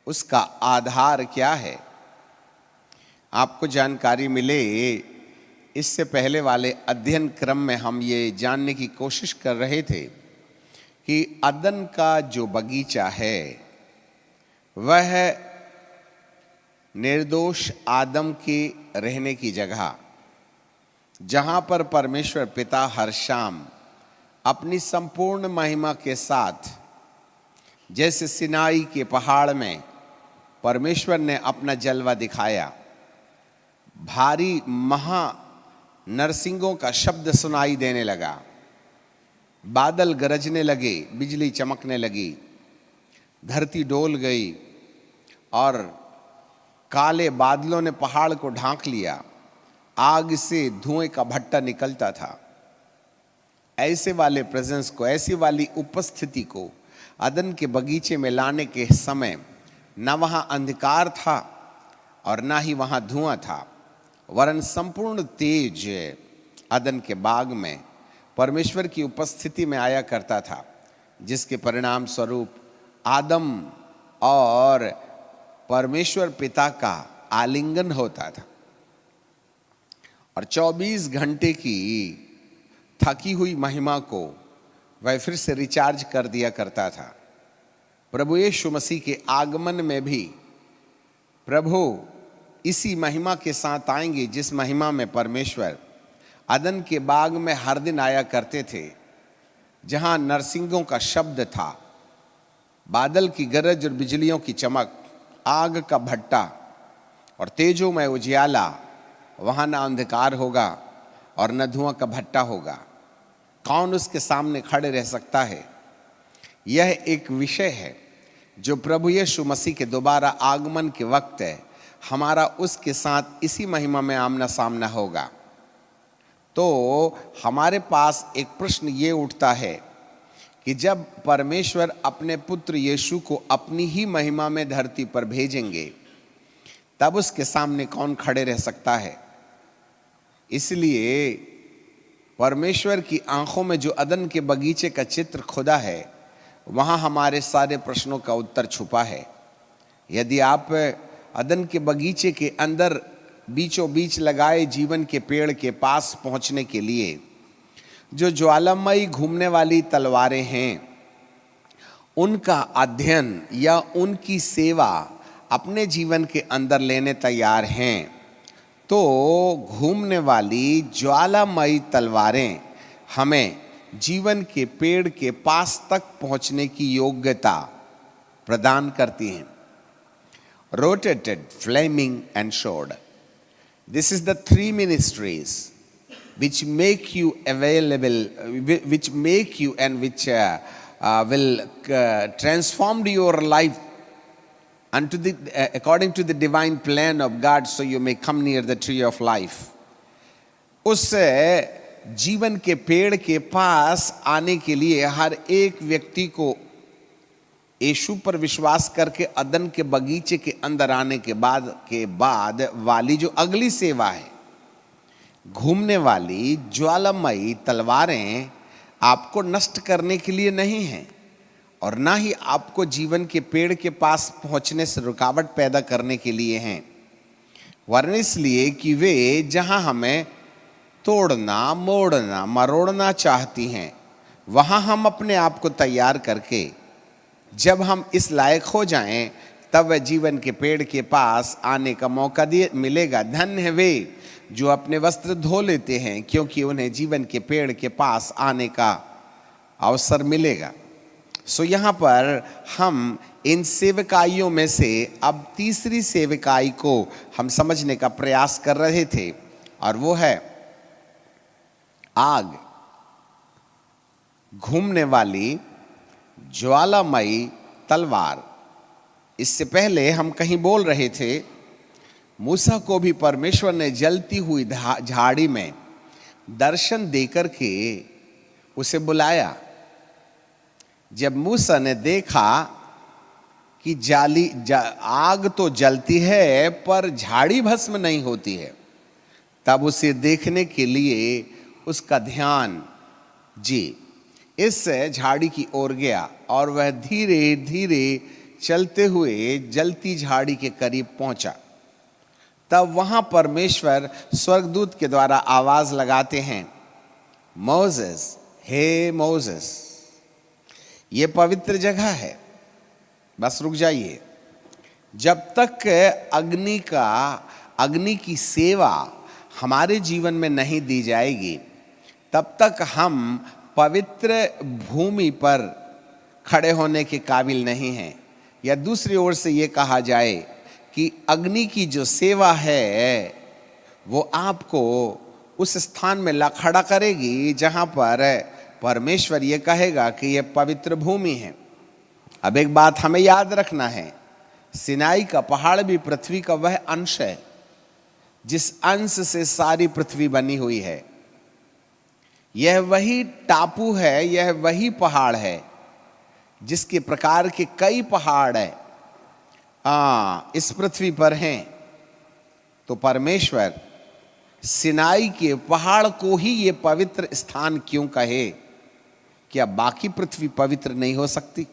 उसका आधार क्या है। आपको जानकारी मिले, इससे पहले वाले अध्ययन क्रम में हम ये जानने की कोशिश कर रहे थे कि अदन का जो बगीचा है वह निर्दोष आदम के रहने की जगह, जहां पर परमेश्वर पिता हर शाम अपनी संपूर्ण महिमा के साथ, जैसे सिनाई के पहाड़ में परमेश्वर ने अपना जलवा दिखाया, भारी महा नरसिंगों का शब्द सुनाई देने लगा, बादल गरजने लगे, बिजली चमकने लगी, धरती डोल गई और काले बादलों ने पहाड़ को ढांक लिया, आग से धुएं का भट्टा निकलता था। ऐसे वाले प्रेजेंस को, ऐसी वाली उपस्थिति को अदन के बगीचे में लाने के समय न वहां अंधकार था और ना ही वहां धुआं था, वरन संपूर्ण तेज अदन के बाग में परमेश्वर की उपस्थिति में आया करता था, जिसके परिणाम स्वरूप आदम और परमेश्वर पिता का आलिंगन होता था और 24 घंटे की थकी हुई महिमा को वह फिर से रिचार्ज कर दिया करता था। प्रभु यीशु मसीह के आगमन में भी प्रभु इसी महिमा के साथ आएंगे, जिस महिमा में परमेश्वर अदन के बाग में हर दिन आया करते थे, जहां नरसिंगों का शब्द था, बादल की गरज और बिजलियों की चमक, आग का भट्टा और तेजों में उजियाला। वहां ना अंधकार होगा और न धुआं का भट्टा होगा। कौन उसके सामने खड़े रह सकता है। यह एक विषय है जो प्रभु यीशु मसीह के दोबारा आगमन के वक्त है, हमारा उसके साथ इसी महिमा में आमना सामना होगा। तो हमारे पास एक प्रश्न ये उठता है कि जब परमेश्वर अपने पुत्र यीशु को अपनी ही महिमा में धरती पर भेजेंगे, तब उसके सामने कौन खड़े रह सकता है। इसलिए परमेश्वर की आंखों में जो अदन के बगीचे का चित्र खुदा है, वहां हमारे सारे प्रश्नों का उत्तर छुपा है। यदि आप अदन के बगीचे के अंदर बीचों बीच लगाए जीवन के पेड़ के पास पहुंचने के लिए जो ज्वालामयी घूमने वाली तलवारें हैं, उनका अध्ययन या उनकी सेवा अपने जीवन के अंदर लेने तैयार हैं, तो घूमने वाली ज्वालामयी तलवारें हमें जीवन के पेड़ के पास तक पहुंचने की योग्यता प्रदान करती हैं। Rotated, flaming and sword. This is the three ministries which make you available, which make you and which will transform your life unto the according to the divine plan of God, so you may come near the tree of life. उस जीवन के पेड़ के पास आने के लिए हर एक व्यक्ति को यीशु पर विश्वास करके अदन के बगीचे के अंदर आने के बाद वाली जो अगली सेवा है, घूमने वाली ज्वालामयी तलवारें आपको नष्ट करने के लिए नहीं हैं और ना ही आपको जीवन के पेड़ के पास पहुंचने से रुकावट पैदा करने के लिए हैं, वरन इसलिए कि वे जहां हमें तोड़ना, मोड़ना, मरोड़ना चाहती हैं, वहां हम अपने आप को तैयार करके जब हम इस लायक हो जाएं, तब वह जीवन के पेड़ के पास आने का मौका मिलेगा। धन्य है वे जो अपने वस्त्र धो लेते हैं, क्योंकि उन्हें जीवन के पेड़ के पास आने का अवसर मिलेगा। सो यहाँ पर हम इन सेवकाइयों में से अब तीसरी सेवकाई को हम समझने का प्रयास कर रहे थे, और वो है आग, घूमने वाली ज्वालामयी तलवार। इससे पहले हम कहीं बोल रहे थे, मूसा को भी परमेश्वर ने जलती हुई झाड़ी में दर्शन देकर के उसे बुलाया। जब मूसा ने देखा कि आग तो जलती है पर झाड़ी भस्म नहीं होती है, तब उसे देखने के लिए उसका ध्यान इस झाड़ी की ओर गया और वह धीरे धीरे चलते हुए जलती झाड़ी के करीब पहुंचा। तब वहां परमेश्वर स्वर्गदूत के द्वारा आवाज लगाते हैं, मोसेस, हे मोसेस। ये पवित्र जगह है, बस रुक जाइए। जब तक अग्नि की सेवा हमारे जीवन में नहीं दी जाएगी, तब तक हम पवित्र भूमि पर खड़े होने के काबिल नहीं हैं। या दूसरी ओर से ये कहा जाए कि अग्नि की जो सेवा है वो आपको उस स्थान में ला खड़ा करेगी जहां पर परमेश्वर ये कहेगा कि ये पवित्र भूमि है। अब एक बात हमें याद रखना है, सिनाई का पहाड़ भी पृथ्वी का वह अंश है जिस अंश से सारी पृथ्वी बनी हुई है। यह वही टापू है, यह वही पहाड़ है जिसके प्रकार के कई पहाड़ है इस पृथ्वी पर हैं। तो परमेश्वर सिनाई के पहाड़ को ही ये पवित्र स्थान क्यों कहे? क्या बाकी पृथ्वी पवित्र नहीं हो सकती?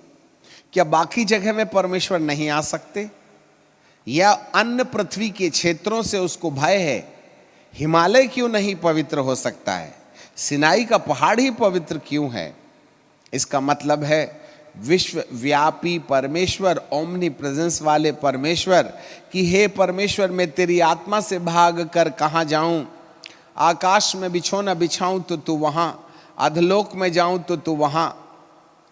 क्या बाकी जगह में परमेश्वर नहीं आ सकते? या अन्य पृथ्वी के क्षेत्रों से उसको भय है? हिमालय क्यों नहीं पवित्र हो सकता है? सिनाई का पहाड़ ही पवित्र क्यों है? इसका मतलब है विश्वव्यापी परमेश्वर, ओमनी प्रेजेंस वाले परमेश्वर कि हे परमेश्वर, मैं तेरी आत्मा से भाग कर कहाँ जाऊं? आकाश में बिछौना बिछाऊं तो तू वहां, अधलोक में जाऊं तो तू वहां,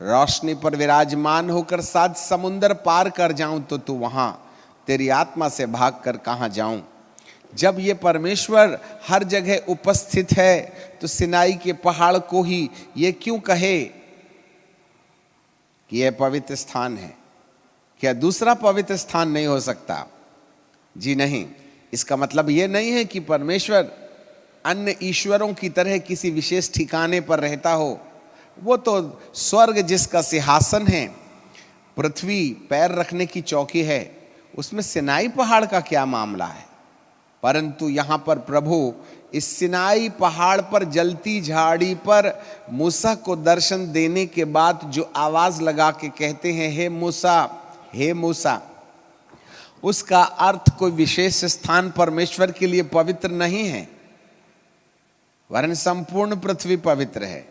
रोशनी पर विराजमान होकर 7 समुंदर पार कर जाऊं तो तू वहां, तेरी आत्मा से भाग कर कहाँ जाऊं? जब ये परमेश्वर हर जगह उपस्थित है तो सिनाई के पहाड़ को ही ये क्यों कहे कि यह पवित्र स्थान है? क्या दूसरा पवित्र स्थान नहीं हो सकता? जी नहीं। इसका मतलब यह नहीं है कि परमेश्वर अन्य ईश्वरों की तरह किसी विशेष ठिकाने पर रहता हो। वो तो स्वर्ग जिसका सिंहासन है, पृथ्वी पैर रखने की चौकी है, उसमें सिनाई पहाड़ का क्या मामला है? परंतु यहां पर प्रभु इस सिनाई पहाड़ पर जलती झाड़ी पर मूसा को दर्शन देने के बाद जो आवाज लगा के कहते हैं, हे मूसा, हे मूसा, उसका अर्थ कोई विशेष स्थान परमेश्वर के लिए पवित्र नहीं है, वरन संपूर्ण पृथ्वी पवित्र है।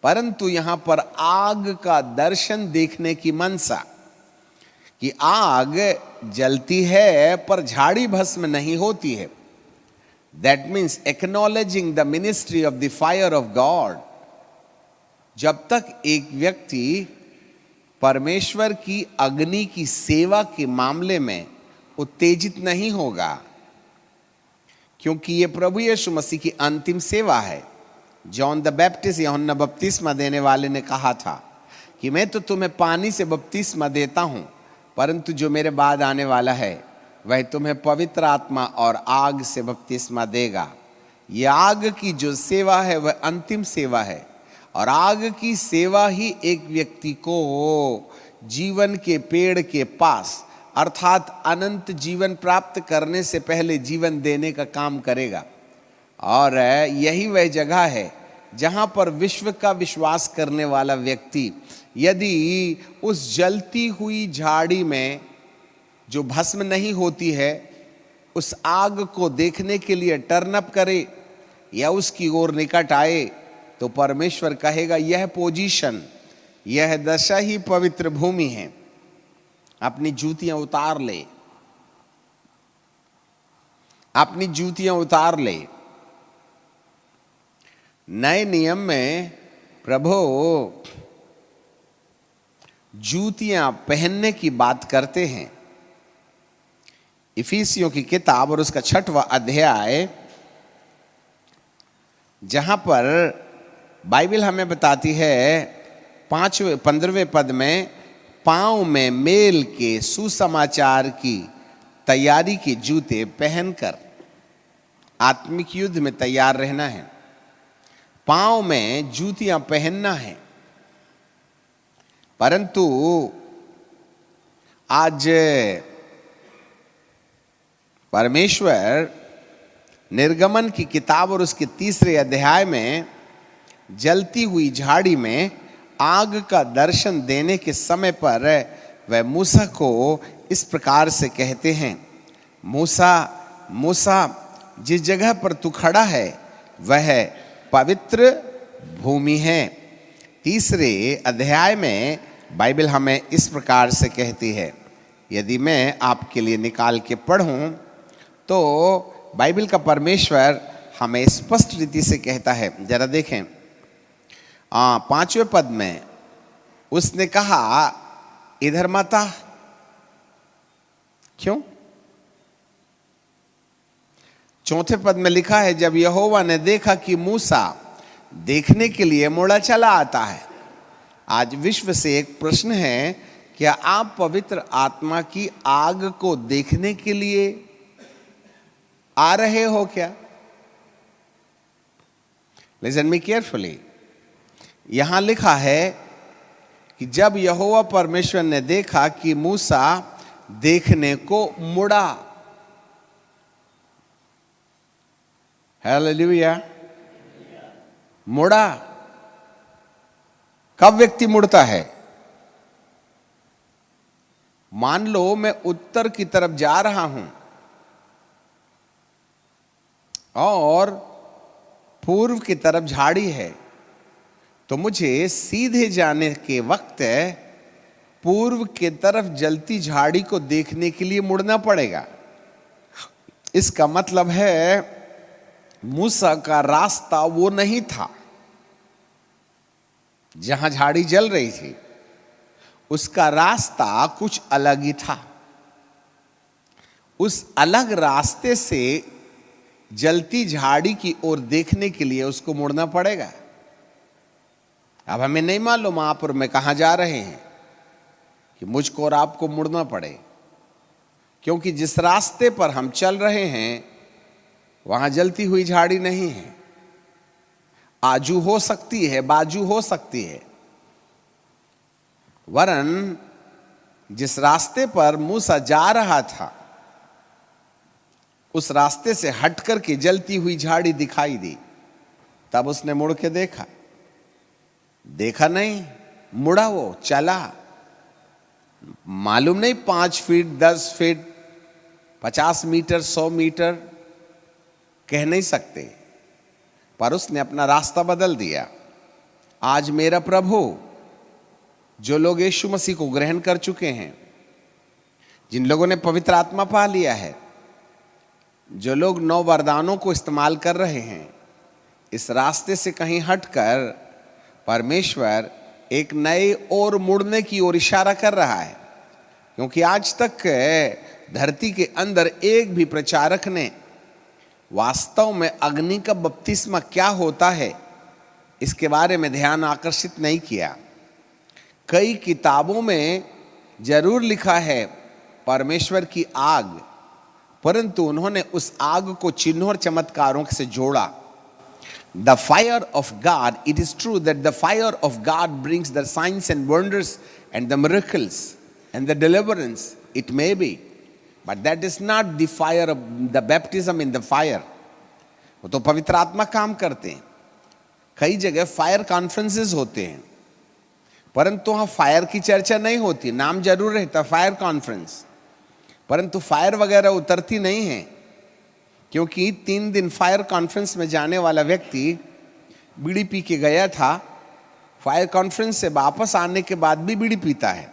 परंतु यहां पर आग का दर्शन देखने की मनसा, कि आग जलती है पर झाड़ी भस्म नहीं होती है। That means acknowledging the ministry of the fire of God. जब तक एक व्यक्ति परमेश्वर की अग्नि की सेवा के मामले में उत्तेजित नहीं होगा, क्योंकि ये प्रभु यीशु मसीह की अंतिम सेवा है। जॉन द बैप्टिस्ट, यूहन्ना बपतिस्मा देने वाले ने कहा था कि मैं तो तुम्हें पानी से बपतिस्मा देता हूं, परंतु जो मेरे बाद आने वाला है वह तुम्हें पवित्र आत्मा और आग से बपतिस्मा देगा। यह आग की जो सेवा है वह अंतिम सेवा है, और आग की सेवा ही एक व्यक्ति को जीवन के पेड़ के पास अर्थात अनंत जीवन प्राप्त करने से पहले जीवन देने का काम करेगा। और यही वह जगह है जहां पर विश्व का विश्वास करने वाला व्यक्ति यदि उस जलती हुई झाड़ी में जो भस्म नहीं होती है उस आग को देखने के लिए टर्न अप करे या उसकी ओर निकट आए, तो परमेश्वर कहेगा यह पोजीशन, यह दशा ही पवित्र भूमि है। अपनी जूतियां उतार ले, अपनी जूतियां उतार ले। नए नियम में प्रभु जूतियां पहनने की बात करते हैं। इफिसियों की किताब और उसका 6वां अध्याय, जहां पर बाइबल हमें बताती है 15वें पद में, पांव में मेल के सुसमाचार की तैयारी के जूते पहनकर आत्मिक युद्ध में तैयार रहना है। पांव में जूतियां पहनना है। परंतु आज परमेश्वर निर्गमन की किताब और उसके 3रे अध्याय में जलती हुई झाड़ी में आग का दर्शन देने के समय पर वह मूसा को इस प्रकार से कहते हैं, मूसा मूसा, जिस जगह पर तू खड़ा है वह पवित्र भूमि है। तीसरे अध्याय में बाइबल हमें इस प्रकार से कहती है, यदि मैं आपके लिए निकाल के पढ़ूं तो बाइबल का परमेश्वर हमें स्पष्ट रीति से कहता है। जरा देखें 5वें पद में उसने कहा इधर मत आ। क्यों? 4 पद में लिखा है, जब यहोवा ने देखा कि मूसा देखने के लिए मुड़ा चला आता है। आज विश्व से एक प्रश्न है, क्या आप पवित्र आत्मा की आग को देखने के लिए आ रहे हो क्या? Listen me carefully. यहां लिखा है कि जब यहोवा परमेश्वर ने देखा कि मूसा देखने को मुड़ा। हालेलुया। मुड़ा। कब व्यक्ति मुड़ता है? मान लो मैं उत्तर की तरफ जा रहा हूं और पूर्व की तरफ झाड़ी है, तो मुझे सीधे जाने के वक्त पूर्व की तरफ जलती झाड़ी को देखने के लिए मुड़ना पड़ेगा। इसका मतलब है मूसा का रास्ता वो नहीं था जहां झाड़ी जल रही थी, उसका रास्ता कुछ अलग ही था। उस अलग रास्ते से जलती झाड़ी की ओर देखने के लिए उसको मुड़ना पड़ेगा। अब हमें नहीं मालूम आप और मैं कहां जा रहे हैं कि मुझको और आपको मुड़ना पड़े, क्योंकि जिस रास्ते पर हम चल रहे हैं वहां जलती हुई झाड़ी नहीं है। आजू हो सकती है, बाजू हो सकती है, वरन जिस रास्ते पर मूसा जा रहा था उस रास्ते से हट करके जलती हुई झाड़ी दिखाई दी। तब उसने मुड़ के देखा, देखा नहीं, मुड़ा, वो चला। मालूम नहीं 5 फीट, 10 फीट, 50 मीटर, 100 मीटर, कह नहीं सकते, पर उसने अपना रास्ता बदल दिया। आज मेरा प्रभु, जो लोग यीशु मसीह को ग्रहण कर चुके हैं, जिन लोगों ने पवित्र आत्मा पा लिया है, जो लोग 9 वरदानों को इस्तेमाल कर रहे हैं, इस रास्ते से कहीं हटकर परमेश्वर एक नए और मुड़ने की ओर इशारा कर रहा है। क्योंकि आज तक धरती के अंदर एक भी प्रचारक ने वास्तव में अग्नि का बपतिस्मा क्या होता है इसके बारे में ध्यान आकर्षित नहीं किया। कई किताबों में जरूर लिखा है परमेश्वर की आग, परंतु उन्होंने उस आग को चिन्हों और चमत्कारों से जोड़ा। The fire of God, it is true that the fire of God brings the signs and wonders and the miracles and the deliverance. It may be, but that is not the fire of the baptism in the fire. वो तो पवित्र आत्मा काम करते हैं। कई जगह fire conferences होते हैं, परंतु वहां फायर की चर्चा नहीं होती। नाम जरूर रहता फायर कॉन्फ्रेंस, परंतु फायर वगैरह उतरती नहीं है। क्योंकि 3 दिन फायर कॉन्फ्रेंस में जाने वाला व्यक्ति बीड़ी पी के गया था, फायर कॉन्फ्रेंस से वापस आने के बाद भी बीड़ी पीता है।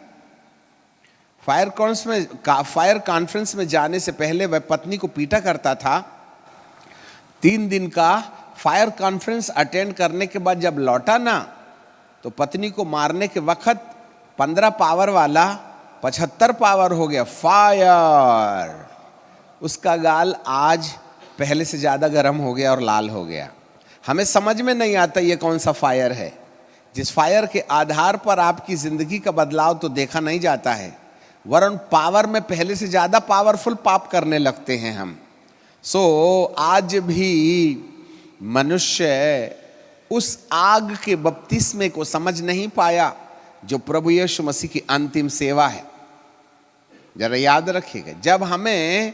फायर कॉन्फ्रेंस में जाने से पहले वह पत्नी को पीटा करता था। 3 दिन का फायर कॉन्फ्रेंस अटेंड करने के बाद जब लौटा ना, तो पत्नी को मारने के वक्त 15 पावर वाला 75 पावर हो गया। फायर! उसका गाल आज पहले से ज्यादा गर्म हो गया और लाल हो गया। हमें समझ में नहीं आता ये कौन सा फायर है। जिस फायर के आधार पर आपकी जिंदगी का बदलाव तो देखा नहीं जाता है, वरन पावर में पहले से ज्यादा पावरफुल पाप करने लगते हैं हम। आज भी मनुष्य उस आग के बपतिस्मे को समझ नहीं पाया जो प्रभु यीशु मसीह की अंतिम सेवा है। जरा याद रखिएगा, जब हमें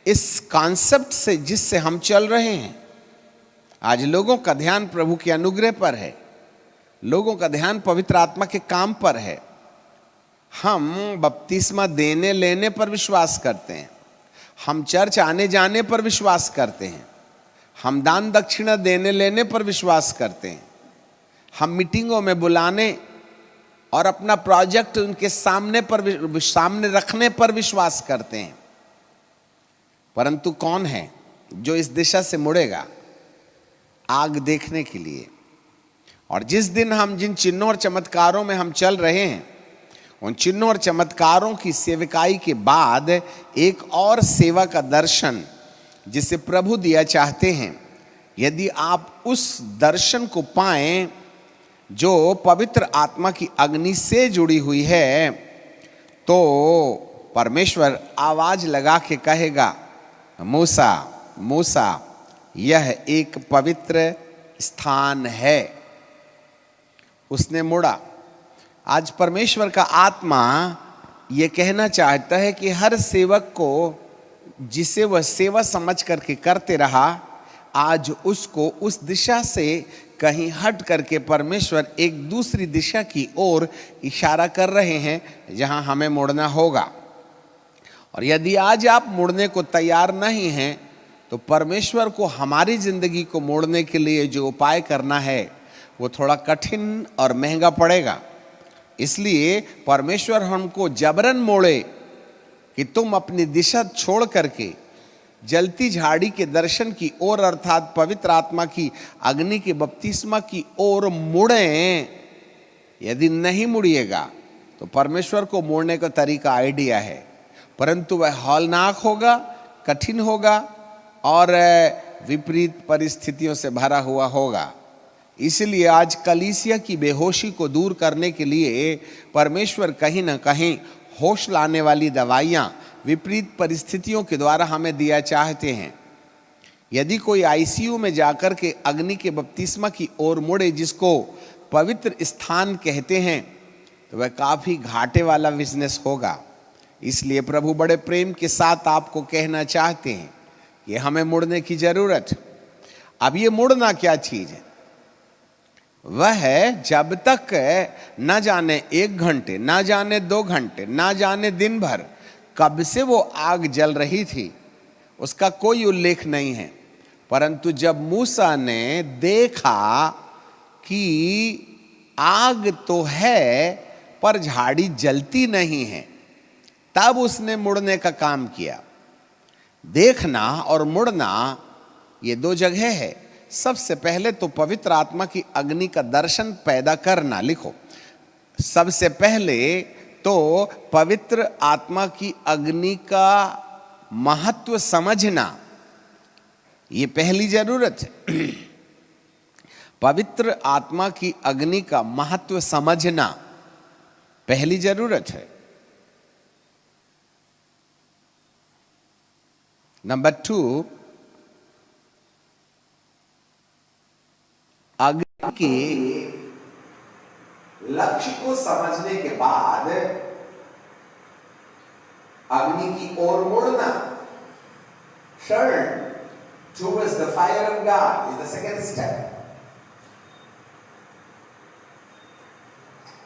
इस कॉन्सेप्ट से जिससे हम चल रहे हैं, आज लोगों का ध्यान प्रभु के अनुग्रह पर है, लोगों का ध्यान पवित्र आत्मा के काम पर है, हम बपतिस्मा देने लेने पर विश्वास करते हैं, हम चर्च आने जाने पर विश्वास करते हैं, हम दान दक्षिणा देने लेने पर विश्वास करते हैं, हम मीटिंगों में बुलाने और अपना प्रोजेक्ट उनके सामने रखने पर विश्वास करते हैं। परंतु कौन है जो इस दिशा से मुड़ेगा आग देखने के लिए? और जिस दिन हम जिन चिन्हों और चमत्कारों में हम चल रहे हैं, उन चिन्हों और चमत्कारों की सेवकाई के बाद एक और सेवा का दर्शन जिसे प्रभु दिया चाहते हैं, यदि आप उस दर्शन को पाएं जो पवित्र आत्मा की अग्नि से जुड़ी हुई है, तो परमेश्वर आवाज लगा के कहेगा, मूसा मूसा, यह एक पवित्र स्थान है। उसने मुड़ा। आज परमेश्वर का आत्मा यह कहना चाहता है कि हर सेवक को जिसे वह सेवा समझ करके करते रहा, आज उसको उस दिशा से कहीं हट करके परमेश्वर एक दूसरी दिशा की ओर इशारा कर रहे हैं जहां हमें मुड़ना होगा। और यदि आज आप मुड़ने को तैयार नहीं हैं, तो परमेश्वर को हमारी जिंदगी को मोड़ने के लिए जो उपाय करना है वो थोड़ा कठिन और महंगा पड़ेगा। इसलिए परमेश्वर हमको जबरन मोड़े कि तुम अपनी दिशा छोड़ करके जलती झाड़ी के दर्शन की ओर, अर्थात पवित्र आत्मा की अग्नि के बपतिस्मा की ओर मुड़ें। यदि नहीं मुड़िएगा तो परमेश्वर को मोड़ने का तरीका आइडिया है, परंतु वह हौलनाक होगा, कठिन होगा और विपरीत परिस्थितियों से भरा हुआ होगा। इसलिए आज कलीसिया की बेहोशी को दूर करने के लिए परमेश्वर कहीं ना कहीं होश लाने वाली दवाइयाँ विपरीत परिस्थितियों के द्वारा हमें दिया चाहते हैं। यदि कोई आईसीयू में जाकर के अग्नि के बपतिस्मा की ओर मुड़े, जिसको पवित्र स्थान कहते हैं, तो वह काफ़ी घाटे वाला बिजनेस होगा। इसलिए प्रभु बड़े प्रेम के साथ आपको कहना चाहते हैं कि हमें मुड़ने की जरूरत। अब ये मुड़ना क्या चीज है? वह है जब तक न जाने 1 घंटे, न जाने 2 घंटे, न जाने दिन भर कब से वो आग जल रही थी, उसका कोई उल्लेख नहीं है। परंतु जब मूसा ने देखा कि आग तो है पर झाड़ी जलती नहीं है, तब उसने मुड़ने का काम किया। देखना और मुड़ना ये 2 जगह है। सबसे पहले तो पवित्र आत्मा की अग्नि का दर्शन पैदा करना, लिखो, सबसे पहले तो पवित्र आत्मा की अग्नि का महत्व समझना, ये पहली जरूरत है। पवित्र आत्मा की अग्नि का महत्व समझना पहली जरूरत है। नंबर 2, अग्नि के लक्ष्य को समझने के बाद अग्नि की ओर मुड़ना, turn towards the fire of God is the second step.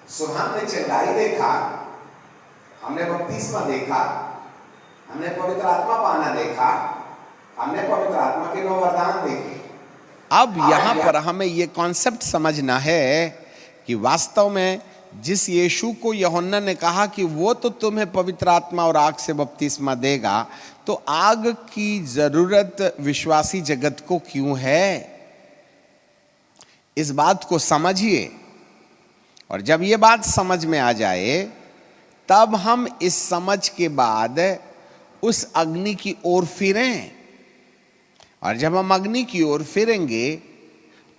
सो हमने चंगाई देखा, हमने बपतिस्मा देखा, हमने पवित्र आत्मा पाना देखा, हमने पवित्र आत्मा के 9 वरदान देखे। अब यहां पर हमें यह कॉन्सेप्ट समझना है कि वास्तव में जिस यीशु को यूहन्ना ने कहा कि वो तो तुम्हें पवित्र आत्मा और आग से बपतिस्मा देगा, तो आग की जरूरत विश्वासी जगत को क्यों है? इस बात को समझिए, और जब ये बात समझ में आ जाए तब हम इस समझ के बाद उस अग्नि की ओर फिरें। और जब हम अग्नि की ओर फिरेंगे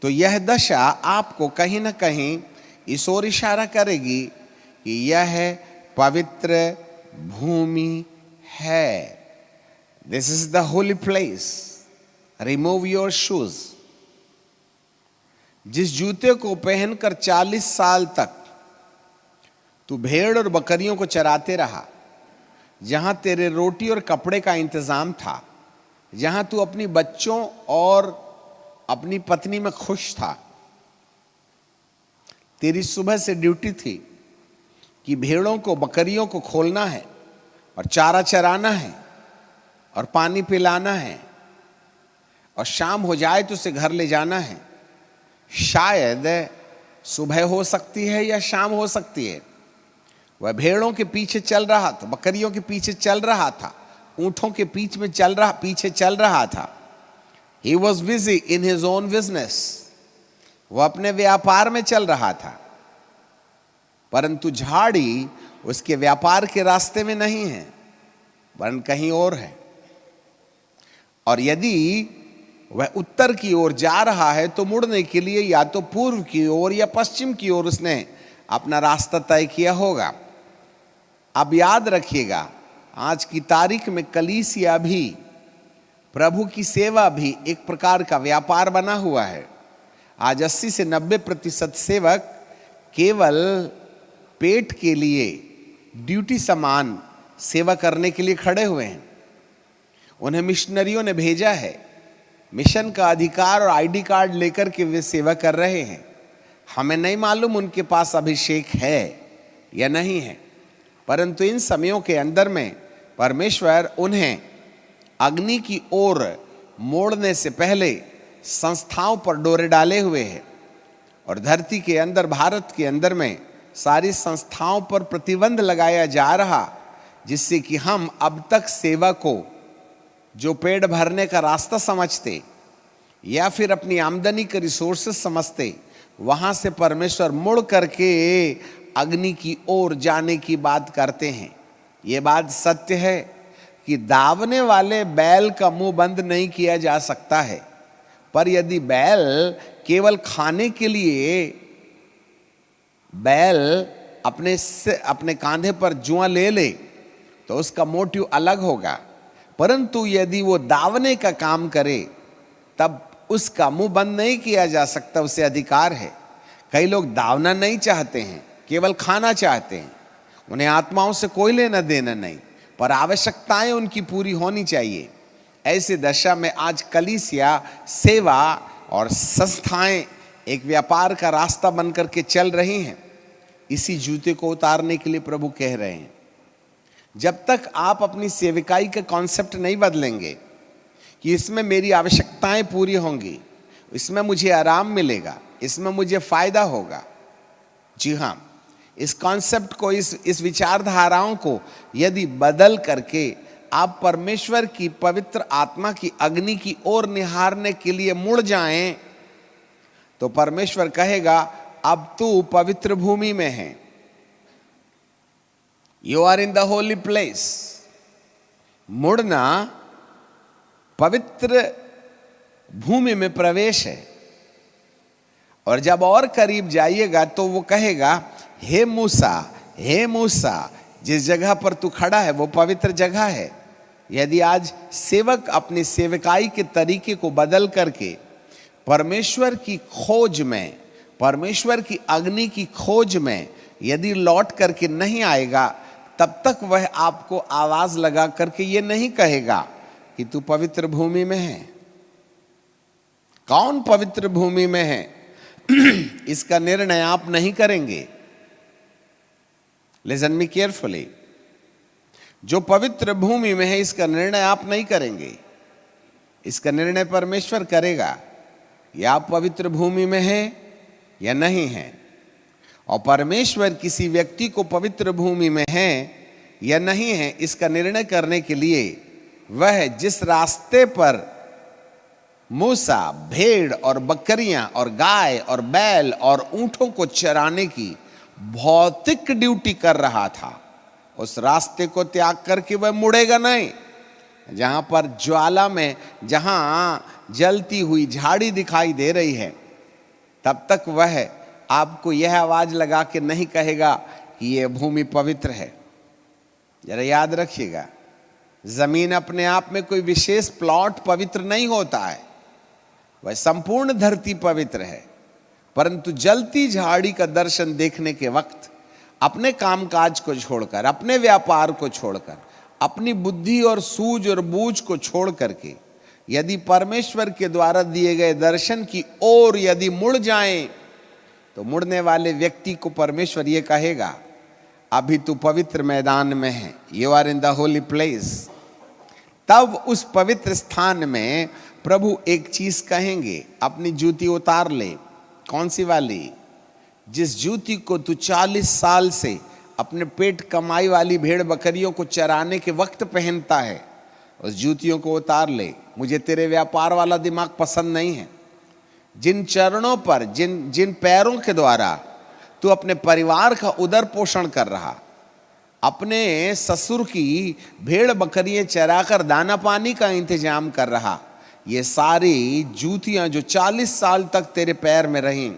तो यह दशा आपको कहीं ना कहीं इस ओर इशारा करेगी कि यह पवित्र भूमि है। This is the holy place, remove your shoes. जिस जूते को पहनकर 40 साल तक तू भेड़ और बकरियों को चराते रहा, जहां तेरे रोटी और कपड़े का इंतजाम था, जहां तू अपनी बच्चों और अपनी पत्नी में खुश था, तेरी सुबह से ड्यूटी थी, कि भेड़ों को, बकरियों को खोलना है और चारा चराना है और पानी पिलाना है और शाम हो जाए तो उसे घर ले जाना है। शायद सुबह हो सकती है या शाम हो सकती है। वह भेड़ों के पीछे चल रहा था, बकरियों के पीछे चल रहा था, ऊंटों के पीछे चल रहा था। He was busy in his own business. वह अपने व्यापार में चल रहा था, परंतु झाड़ी उसके व्यापार के रास्ते में नहीं है, वरन कहीं और है। और यदि वह उत्तर की ओर जा रहा है तो मुड़ने के लिए या तो पूर्व की ओर या पश्चिम की ओर उसने अपना रास्ता तय किया होगा। अब याद रखिएगा, आज की तारीख में कलीसिया भी, प्रभु की सेवा भी एक प्रकार का व्यापार बना हुआ है। आज 80 से 90% सेवक केवल पेट के लिए, ड्यूटी समान सेवा करने के लिए खड़े हुए हैं। उन्हें मिशनरियों ने भेजा है, मिशन का अधिकार और आईडी कार्ड लेकर के वे सेवा कर रहे हैं। हमें नहीं मालूम उनके पास अभिषेक है या नहीं है, परंतु इन समयों के अंदर में परमेश्वर उन्हें अग्नि की ओर मोड़ने से पहले संस्थाओं पर डोरे डाले हुए हैं और धरती के अंदर, भारत के अंदर में सारी संस्थाओं पर प्रतिबंध लगाया जा रहा, जिससे कि हम अब तक सेवा को जो पेट भरने का रास्ता समझते या फिर अपनी आमदनी के रिसोर्सेस समझते, वहां से परमेश्वर मुड़ करके अग्नि की ओर जाने की बात करते हैं। ये बात सत्य है कि दावने वाले बैल का मुंह बंद नहीं किया जा सकता है, पर यदि बैल केवल खाने के लिए, बैल अपने कांधे पर जुआ ले ले तो उसका मोटिव अलग होगा, परंतु यदि वो दावने का काम करे तब उसका मुंह बंद नहीं किया जा सकता, उसे अधिकार है। कई लोग दावना नहीं चाहते हैं, केवल खाना चाहते हैं, उन्हें आत्माओं से कोई लेना देना नहीं, पर आवश्यकताएं उनकी पूरी होनी चाहिए। ऐसे दशा में आज कलीसिया, सेवा और संस्थाएं एक व्यापार का रास्ता बनकर के चल रही हैं। इसी जूते को उतारने के लिए प्रभु कह रहे हैं, जब तक आप अपनी सेविकाई का कॉन्सेप्ट नहीं बदलेंगे कि इसमें मेरी आवश्यकताएं पूरी होंगी, इसमें मुझे आराम मिलेगा, इसमें मुझे फायदा होगा। जी हाँ, इस कॉन्सेप्ट को, इस विचारधाराओं को यदि बदल करके आप परमेश्वर की पवित्र आत्मा की अग्नि की ओर निहारने के लिए मुड़ जाएं, तो परमेश्वर कहेगा अब तू पवित्र भूमि में है। You are in the holy place. मुड़ना पवित्र भूमि में प्रवेश है। और जब और करीब जाइएगा तो वो कहेगा, हे मूसा, जिस जगह पर तू खड़ा है वो पवित्र जगह है। यदि आज सेवक अपनी सेवकाई के तरीके को बदल करके परमेश्वर की खोज में, परमेश्वर की अग्नि की खोज में यदि लौट करके नहीं आएगा, तब तक वह आपको आवाज लगा करके ये नहीं कहेगा कि तू पवित्र भूमि में है। कौन पवित्र भूमि में है इसका निर्णय आप नहीं करेंगे। Listen me carefully. जो पवित्र भूमि में है इसका निर्णय आप नहीं करेंगे, इसका निर्णय परमेश्वर करेगा। या आप पवित्र भूमि में हैं या नहीं हैं। और परमेश्वर किसी व्यक्ति को पवित्र भूमि में है या नहीं है, इसका निर्णय करने के लिए वह जिस रास्ते पर मूसा भेड़ और बकरियां और गाय और बैल और ऊंटों को चराने की भौतिक ड्यूटी कर रहा था, उस रास्ते को त्याग करके वह मुड़ेगा नहीं। जहां पर ज्वाला में, जहां जलती हुई झाड़ी दिखाई दे रही है, तब तक वह आपको यह आवाज लगा के नहीं कहेगा कि यह भूमि पवित्र है। जरा याद रखिएगा, जमीन अपने आप में कोई विशेष प्लॉट पवित्र नहीं होता है, वह संपूर्ण धरती पवित्र है। परंतु जलती झाड़ी का दर्शन देखने के वक्त अपने कामकाज को छोड़कर, अपने व्यापार को छोड़कर, अपनी बुद्धि और सूझ और बूझ को छोड़ करके यदि परमेश्वर के द्वारा दिए गए दर्शन की ओर यदि मुड़ जाएं, तो मुड़ने वाले व्यक्ति को परमेश्वर ये कहेगा, अभी तू पवित्र मैदान में है, you are in the holy place. तब उस पवित्र स्थान में प्रभु एक चीज कहेंगे, अपनी जूती उतार ले। कौन सी वाली? जिस जूती को तू 40 साल से अपने पेट कमाई वाली भेड़ बकरियों को चराने के वक्त पहनता है, उस जूतियों को उतार ले। मुझे तेरे व्यापार वाला दिमाग पसंद नहीं है। जिन चरणों पर, जिन पैरों के द्वारा तू अपने परिवार का उदर पोषण कर रहा, अपने ससुर की भेड़ बकरियां चराकर दाना पानी का इंतजाम कर रहा, ये सारी जूतियां जो 40 साल तक तेरे पैर में रहीं,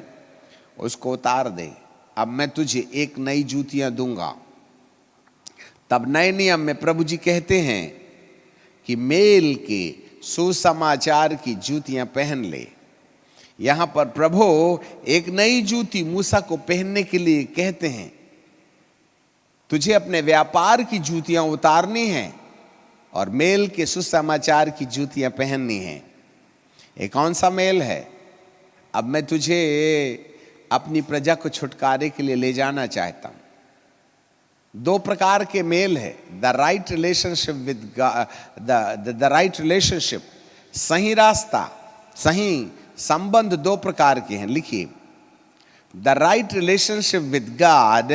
उसको उतार दे। अब मैं तुझे एक नई जूतियां दूंगा। तब नए नियम में प्रभु जी कहते हैं कि मेल के सुसमाचार की जूतियां पहन ले। यहां पर प्रभु एक नई जूती मूसा को पहनने के लिए कहते हैं, तुझे अपने व्यापार की जूतियां उतारनी हैं और मेल के सुसमाचार की जूतियां पहननी हैं। ये कौन सा मेल है? अब मैं तुझे अपनी प्रजा को छुटकारे के लिए ले जाना चाहता हूं। 2 प्रकार के मेल है, the right relationship with the right relationship, सही रास्ता, सही संबंध 2 प्रकार के हैं। लिखिए, the right relationship with God,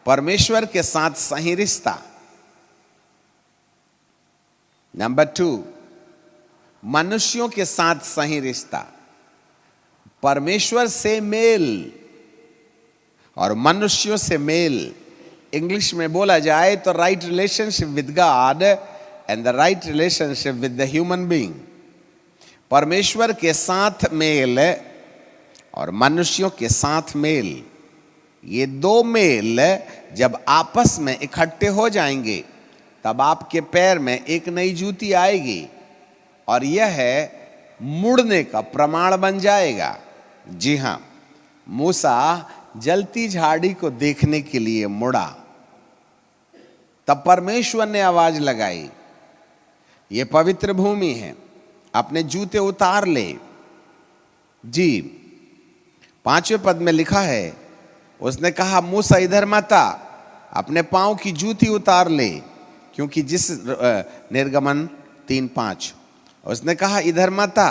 परमेश्वर के साथ सही रिश्ता। नंबर 2, मनुष्यों के साथ सही रिश्ता। परमेश्वर से मेल और मनुष्यों से मेल। इंग्लिश में बोला जाए तो right relationship with God and the right relationship with the human being. परमेश्वर के साथ मेल और मनुष्यों के साथ मेल, ये 2 मेल जब आपस में इकट्ठे हो जाएंगे तब आपके पैर में एक नई जूती आएगी और यह मुड़ने का प्रमाण बन जाएगा। जी हां, मूसा जलती झाड़ी को देखने के लिए मुड़ा, तब परमेश्वर ने आवाज लगाई, ये पवित्र भूमि है, अपने जूते उतार ले। जी, 5वें पद में लिखा है, उसने कहा, मूसा इधर मत आ, अपने पांव की जूती उतार ले, क्योंकि जिस निर्गमन 3:5, उसने कहा इधर मत आ,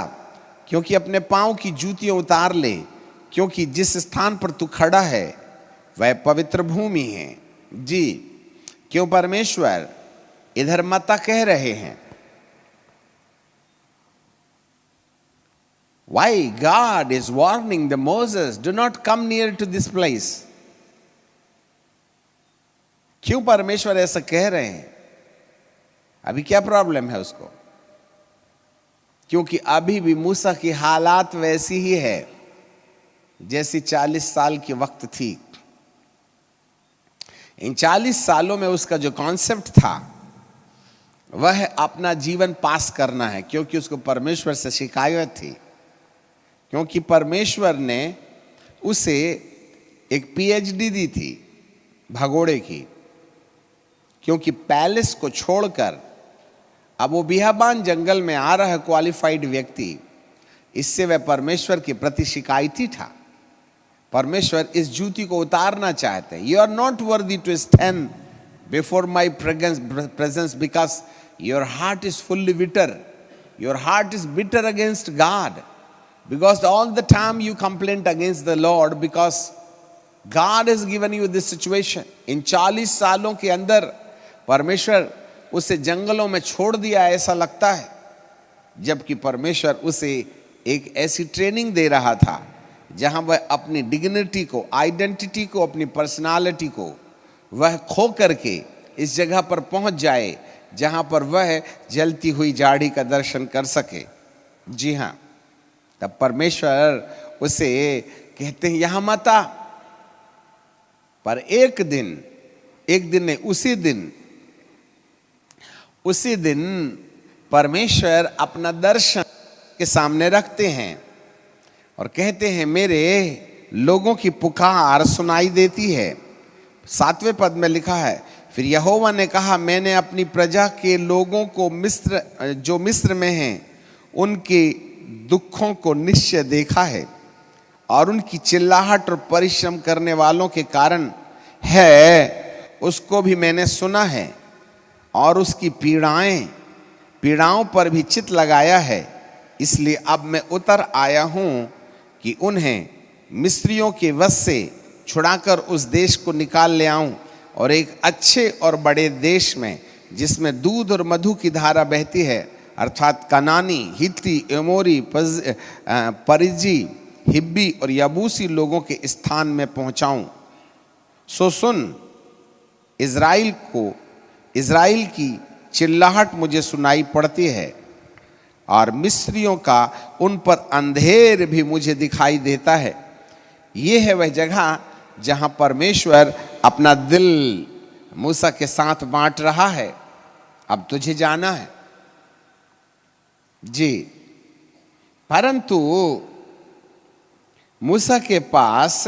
क्योंकि अपने पांव की जूतियां उतार ले, क्योंकि जिस स्थान पर तू खड़ा है वह पवित्र भूमि है। जी, क्यों परमेश्वर इधर मत आ कह रहे हैं? Why God is warning the Moses, do not come near to this place? क्यों परमेश्वर ऐसा कह रहे हैं? अभी क्या प्रॉब्लम है उसको? क्योंकि अभी भी मूसा की हालात वैसी ही है जैसी 40 साल के वक्त थी। इन 40 सालों में उसका जो कॉन्सेप्ट था वह अपना जीवन पास करना है, क्योंकि उसको परमेश्वर से शिकायत थी, क्योंकि परमेश्वर ने उसे एक पीएचडी दी थी भगोड़े की, क्योंकि पैलेस को छोड़कर अब वो बियाबान जंगल में आ रहा है क्वालिफाइड व्यक्ति, इससे वह परमेश्वर के प्रति शिकायती था। परमेश्वर इस जूती को उतारना चाहते हैं। You are not worthy to stand before my presence because your heart is fully bitter, your heart is bitter against God, because all the time you complained against the Lord because God has given you this situation. इन 40 सालों के अंदर परमेश्वर उसे जंगलों में छोड़ दिया ऐसा लगता है, जबकि परमेश्वर उसे एक ऐसी ट्रेनिंग दे रहा था जहां वह अपनी डिग्निटी को, आइडेंटिटी को, अपनी पर्सनालिटी को वह खो करके इस जगह पर पहुंच जाए जहां पर वह जलती हुई झाड़ी का दर्शन कर सके। जी हां, तब परमेश्वर उसे कहते हैं यहां मत आ। पर एक दिन नहीं, उसी दिन परमेश्वर अपना दर्शन के सामने रखते हैं और कहते हैं मेरे लोगों की पुकार सुनाई देती है। 7वें पद में लिखा है, फिर यहोवा ने कहा, मैंने अपनी प्रजा के लोगों को जो मिस्र में हैं उनके दुखों को निश्चय देखा है और उनकी चिल्लाहट और परिश्रम करने वालों के कारण है उसको भी मैंने सुना है और उसकी पीड़ाओं पर भी चित्त लगाया है। इसलिए अब मैं उतर आया हूं कि उन्हें मिस्रियों के वश से छुड़ाकर उस देश को निकाल ले आऊं और एक अच्छे और बड़े देश में, जिसमें दूध और मधु की धारा बहती है, अर्थात कनानी, हित्ती, एमोरी, परिजी, हिब्बी और यबूसी लोगों के स्थान में पहुंचाऊं। सो सुन, इज़राइल की चिल्लाहट मुझे सुनाई पड़ती है और मिस्रियों का उन पर अंधेर भी मुझे दिखाई देता है। ये है वह जगह जहां परमेश्वर अपना दिल मूसा के साथ बांट रहा है। अब तुझे जाना है जी। परंतु मूसा के पास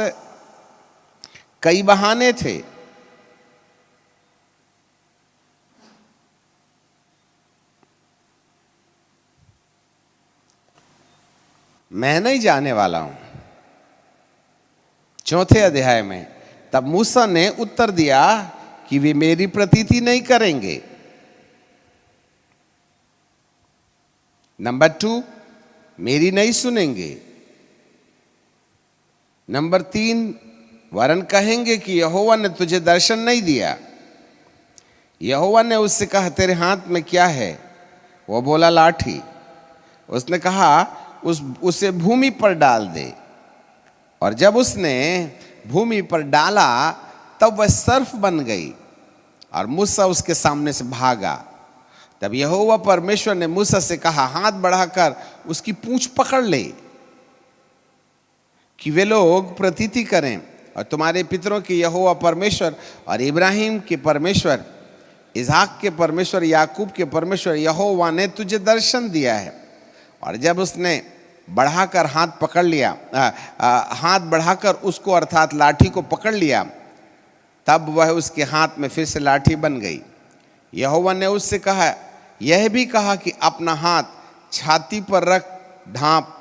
कई बहाने थे। मैं नहीं जाने वाला हूं। चौथे अध्याय में तब मूसा ने उत्तर दिया कि वे मेरी प्रतीति नहीं करेंगे। नंबर 2, मेरी नहीं सुनेंगे। नंबर 3, वरन कहेंगे कि यहोवा ने तुझे दर्शन नहीं दिया। यहोवा ने उससे कहा, तेरे हाथ में क्या है? वो बोला, लाठी। उसने कहा, उसे भूमि पर डाल दे। और जब उसने भूमि पर डाला तब वह सर्फ बन गई और मूसा उसके सामने से भागा। तब यहोवा परमेश्वर ने मूसा से कहा, हाथ बढ़ाकर उसकी पूंछ पकड़ ले कि वे लोग प्रतीति करें और तुम्हारे पितरों के यहोवा परमेश्वर और इब्राहिम के परमेश्वर, इसहाक के परमेश्वर, याकूब के परमेश्वर यहोवा ने तुझे दर्शन दिया है। और जब उसने बढ़ाकर हाथ पकड़ लिया, हाथ बढ़ाकर उसको अर्थात लाठी को पकड़ लिया, तब वह उसके हाथ में फिर से लाठी बन गई। यहोवा ने उससे कहा, यह भी कहा कि अपना हाथ छाती पर रख ढांप।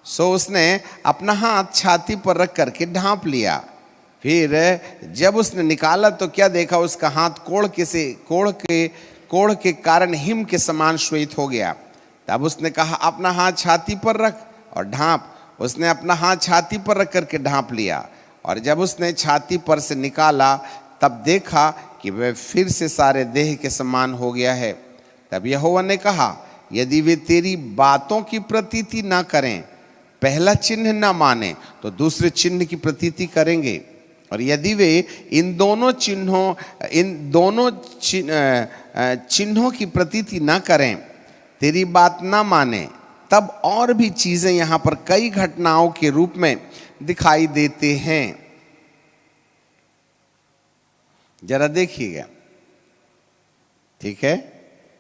सो उसने अपना हाथ छाती पर रख करके ढांप लिया। फिर जब उसने निकाला तो क्या देखा, उसका हाथ कोढ़ के कारण हिम के समान श्वेत हो गया। तब उसने कहा, अपना हाथ छाती पर रख और ढांप। उसने अपना हाथ छाती पर रख करके ढांप लिया। और जब उसने छाती पर से निकाला तब देखा कि वह फिर से सारे देह के समान हो गया है। तब यहोवा ने कहा, यदि वे तेरी बातों की प्रतीति ना करें, पहला चिन्ह ना माने, तो दूसरे चिन्ह की प्रतीति करेंगे। और यदि वे इन दोनों चिन्हों की प्रतीति ना करें, तेरी बात ना माने, तब और भी चीजें यहां पर कई घटनाओं के रूप में दिखाई देते हैं। जरा देखिएगा, ठीक है।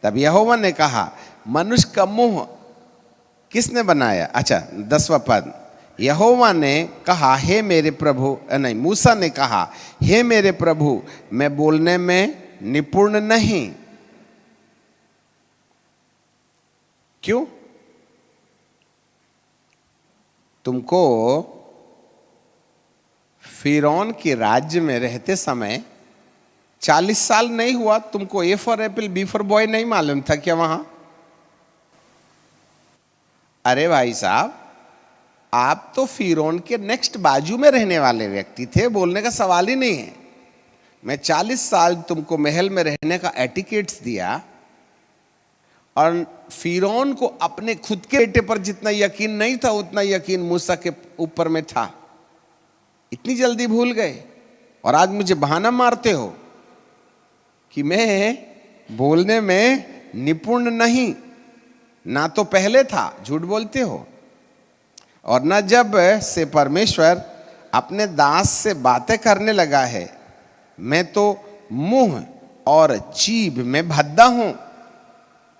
तब यहोवा ने कहा, मनुष्य का मुंह किसने बनाया? अच्छा, 10वां पद, यहोवा ने कहा, हे मेरे प्रभु, नहीं, मूसा ने कहा, हे मेरे प्रभु, मैं बोलने में निपुण नहीं। क्यों? तुमको फिरौन के राज्य में रहते समय 40 साल नहीं हुआ, तुमको A for apple B for boy नहीं मालूम था क्या वहां? अरे भाई साहब, आप तो फिरौन के नेक्स्ट बाजू में रहने वाले व्यक्ति थे, बोलने का सवाल ही नहीं है। मैं 40 साल तुमको महल में रहने का एटिकेट्स दिया और फिरौन को अपने खुद के बेटे पर जितना यकीन नहीं था उतना यकीन मूसा के ऊपर में था। इतनी जल्दी भूल गए और आज मुझे बहाना मारते हो कि मैं बोलने में निपुण नहीं। ना तो पहले था, झूठ बोलते हो, और ना जब से परमेश्वर अपने दास से बातें करने लगा है। मैं तो मुंह और जीभ में भद्दा हूं।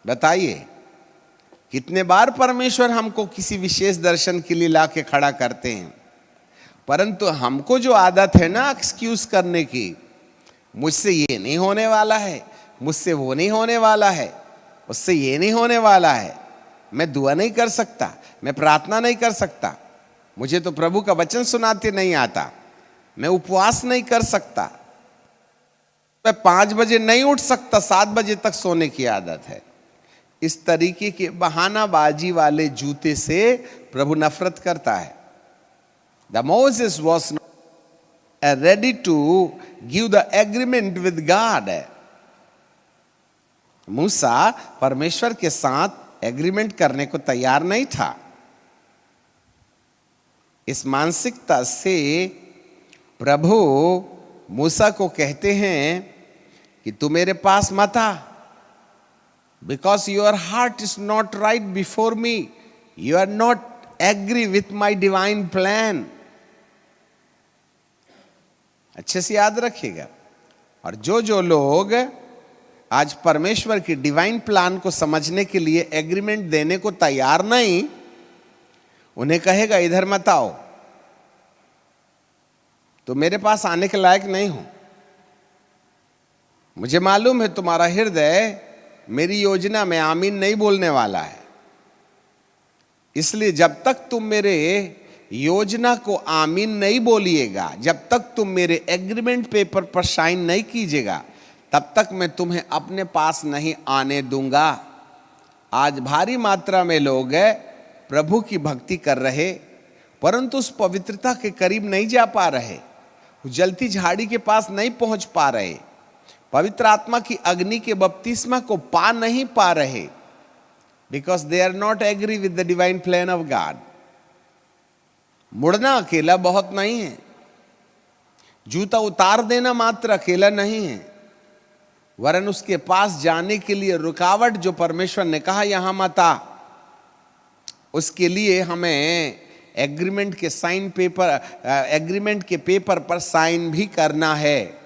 बताइए, कितने बार परमेश्वर हमको किसी विशेष दर्शन के लिए लाके खड़ा करते हैं, परंतु हमको जो आदत है ना एक्सक्यूज करने की, मुझसे ये नहीं होने वाला है, मुझसे वो नहीं होने वाला है, उससे ये नहीं होने वाला है, मैं दुआ नहीं कर सकता, मैं प्रार्थना नहीं कर सकता, मुझे तो प्रभु का वचन सुनाते नहीं आता, मैं उपवास नहीं कर सकता। मैं 5 बजे नहीं उठ सकता, 7 बजे तक सोने की आदत है। इस तरीके के बहानाबाजी वाले जूते से प्रभु नफरत करता है। The Moses was ready to give the agreement with God. मूसा परमेश्वर के साथ एग्रीमेंट करने को तैयार नहीं था। इस मानसिकता से प्रभु मूसा को कहते हैं कि तू मेरे पास मत आ, because your heart is not right before me, you are not agree with my divine plan. अच्छे से याद रखिएगा। और जो लोग आज परमेश्वर की डिवाइन प्लान को समझने के लिए एग्रीमेंट देने को तैयार नहीं, उन्हें कहेगा इधर मत आओ, तो मेरे पास आने के लायक नहीं हो। मुझे मालूम है तुम्हारा हृदय मेरी योजना में आमीन नहीं बोलने वाला है, इसलिए जब तक तुम मेरे योजना को आमीन नहीं बोलिएगा, जब तक तुम मेरे एग्रीमेंट पेपर पर साइन नहीं कीजिएगा, तब तक मैं तुम्हें अपने पास नहीं आने दूंगा। आज भारी मात्रा में लोग प्रभु की भक्ति कर रहे, परंतु उस पवित्रता के करीब नहीं जा पा रहे, जलती झाड़ी के पास नहीं पहुंच पा रहे, पवित्र आत्मा की अग्नि के बपतिस्मा को पा नहीं पा रहे, because they are not agree with the divine plan of God. मुड़ना अकेला बहुत नहीं है, जूता उतार देना मात्र अकेला नहीं है, वरन उसके पास जाने के लिए रुकावट जो परमेश्वर ने कहा यहां मत आ, उसके लिए हमें एग्रीमेंट के पेपर पर साइन भी करना है।